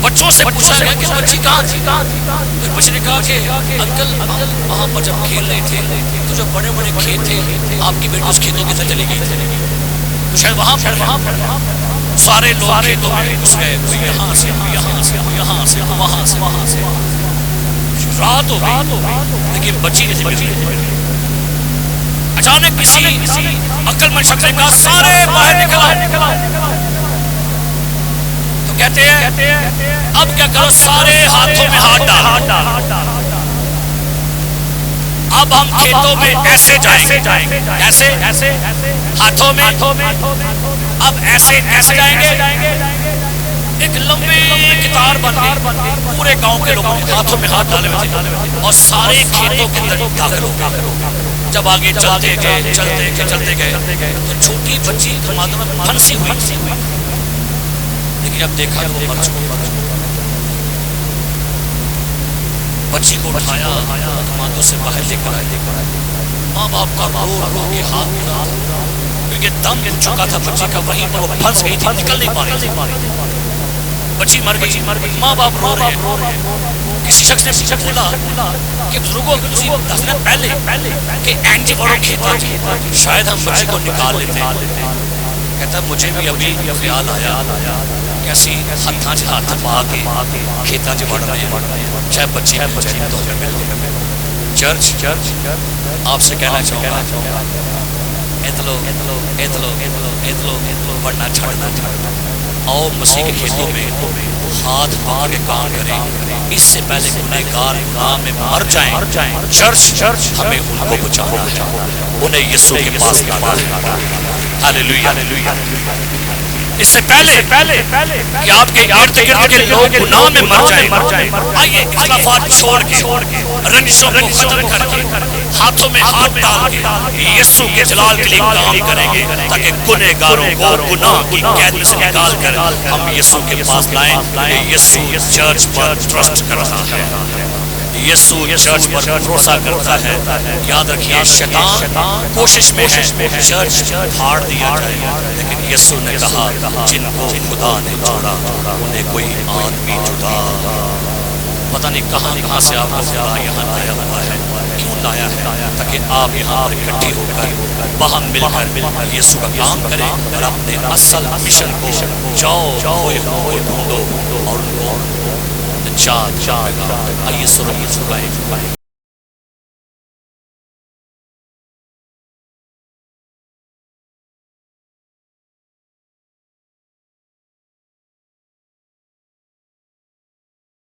بچوں سے پوچھا گیا کہ بچی کہاں تھی بچے نے کہا کہ انکل وہاں پر جب کھیل رہے تھے تو جو بڑے بڑے کھیت تھے آپ کی بیٹی اس کھیتوں کے ساتھ چلی گئی تو شاید وہاں پر سارے لوگ کھیتوں میں گھس گئے کوئی یہاں سے یہاں سے یہاں سے وہاں سے رات ہو گئی لیکن بچی نہیں ملی اچانک کسی عقل مند شخص نے کہا سارے باہر نکلا تو کہتے ہیں اب کیا کرو سارے ہاتھوں میں ہاتھ ڈالو اب ہم کھیتوں میں ایسے جائیں گے ایسے ہاتھوں میں اب ایسے جائیں گے ایک لمبی قطار بن گئی پورے گاؤں کے لوگوں نے ہاتھوں میں ہاتھ ڈالے ہوئے تھے اور سارے کھیتوں کے اندر داخل ہو گئے جب آگے چلتے گئے تو چھوٹی بچی کمادوں میں پھنسی ہوئی لیکن اب دیکھا تو وہ مر چکی بچی کو اٹھایا کمادوں سے باہر لے کر آئے ماں باپ کا رو کے ہاتھ ملا کیونکہ دم گر چکا تھا بچی کا وہیں پر وہ پھنس گئی تھی نکل نہیں پا رہی بچی مر گئی ماں باپ رو رہے ہیں کسی شخص نے بولا کہ بزرگوں تسی دسنا پہلے کہ اینج بڑوں کھیتا شاید ہم بچی کو نکال لیتے کہتا مجھے بھی ابھی خیال آیا کیسی ہاتھاں سے ہاتھ پا کے کھیتاں سے بڑھ رہے ہیں چاہے بچی تو چرچ آپ سے کہنا چاہوں گا اتلو بڑھنا چھڑنا آؤ مسیح کے کھیتوں میں ہاتھ پکڑ کے کام کریں اس سے پہلے گنہگار گناہ میں مر جائیں چرچ ہمیں ان کو بچانا ہے انہیں یسوع کے پاس لانا ہے ہاللیلویہ اس سے پہلے کہ آپ کے ارد گرد کے لوگ گناہ میں مر جائیں، آئیے اختلافات چھوڑ کے، رنجشوں کو ختم کر کے، ہاتھوں میں ہاتھ ڈال کے یسوع کے جلال کے لیے کام کریں گے، تاکہ گنہگاروں کو گناہ کی قید میں سے نکال کر ہم یسوع کے پاس لائیں کہ یسوع چرچ پر ٹرسٹ کر رہا ہے، یسوع چرچ پر بھروسہ کرتا ہے۔ یاد رکھیے شیطان کوشش میں ہے چرچ پھاڑ دیا جائے، لیکن یسوع نے کہا جن کو خدا نے جوڑا انہیں کوئی آدمی جدا۔ پتہ نہیں کہاں سے آپ کو خدا یہاں لایا ہوا ہے، کیوں لایا ہے؟ تاکہ آپ یہاں پر اکٹھے ہو کر باہم مل کر یسوع کا کام کریں اور اپنے اصل مشن کو جاؤ ہوئے کو ڈھونڈو اور ان کو نجات۔ آئیے سورہ یسوع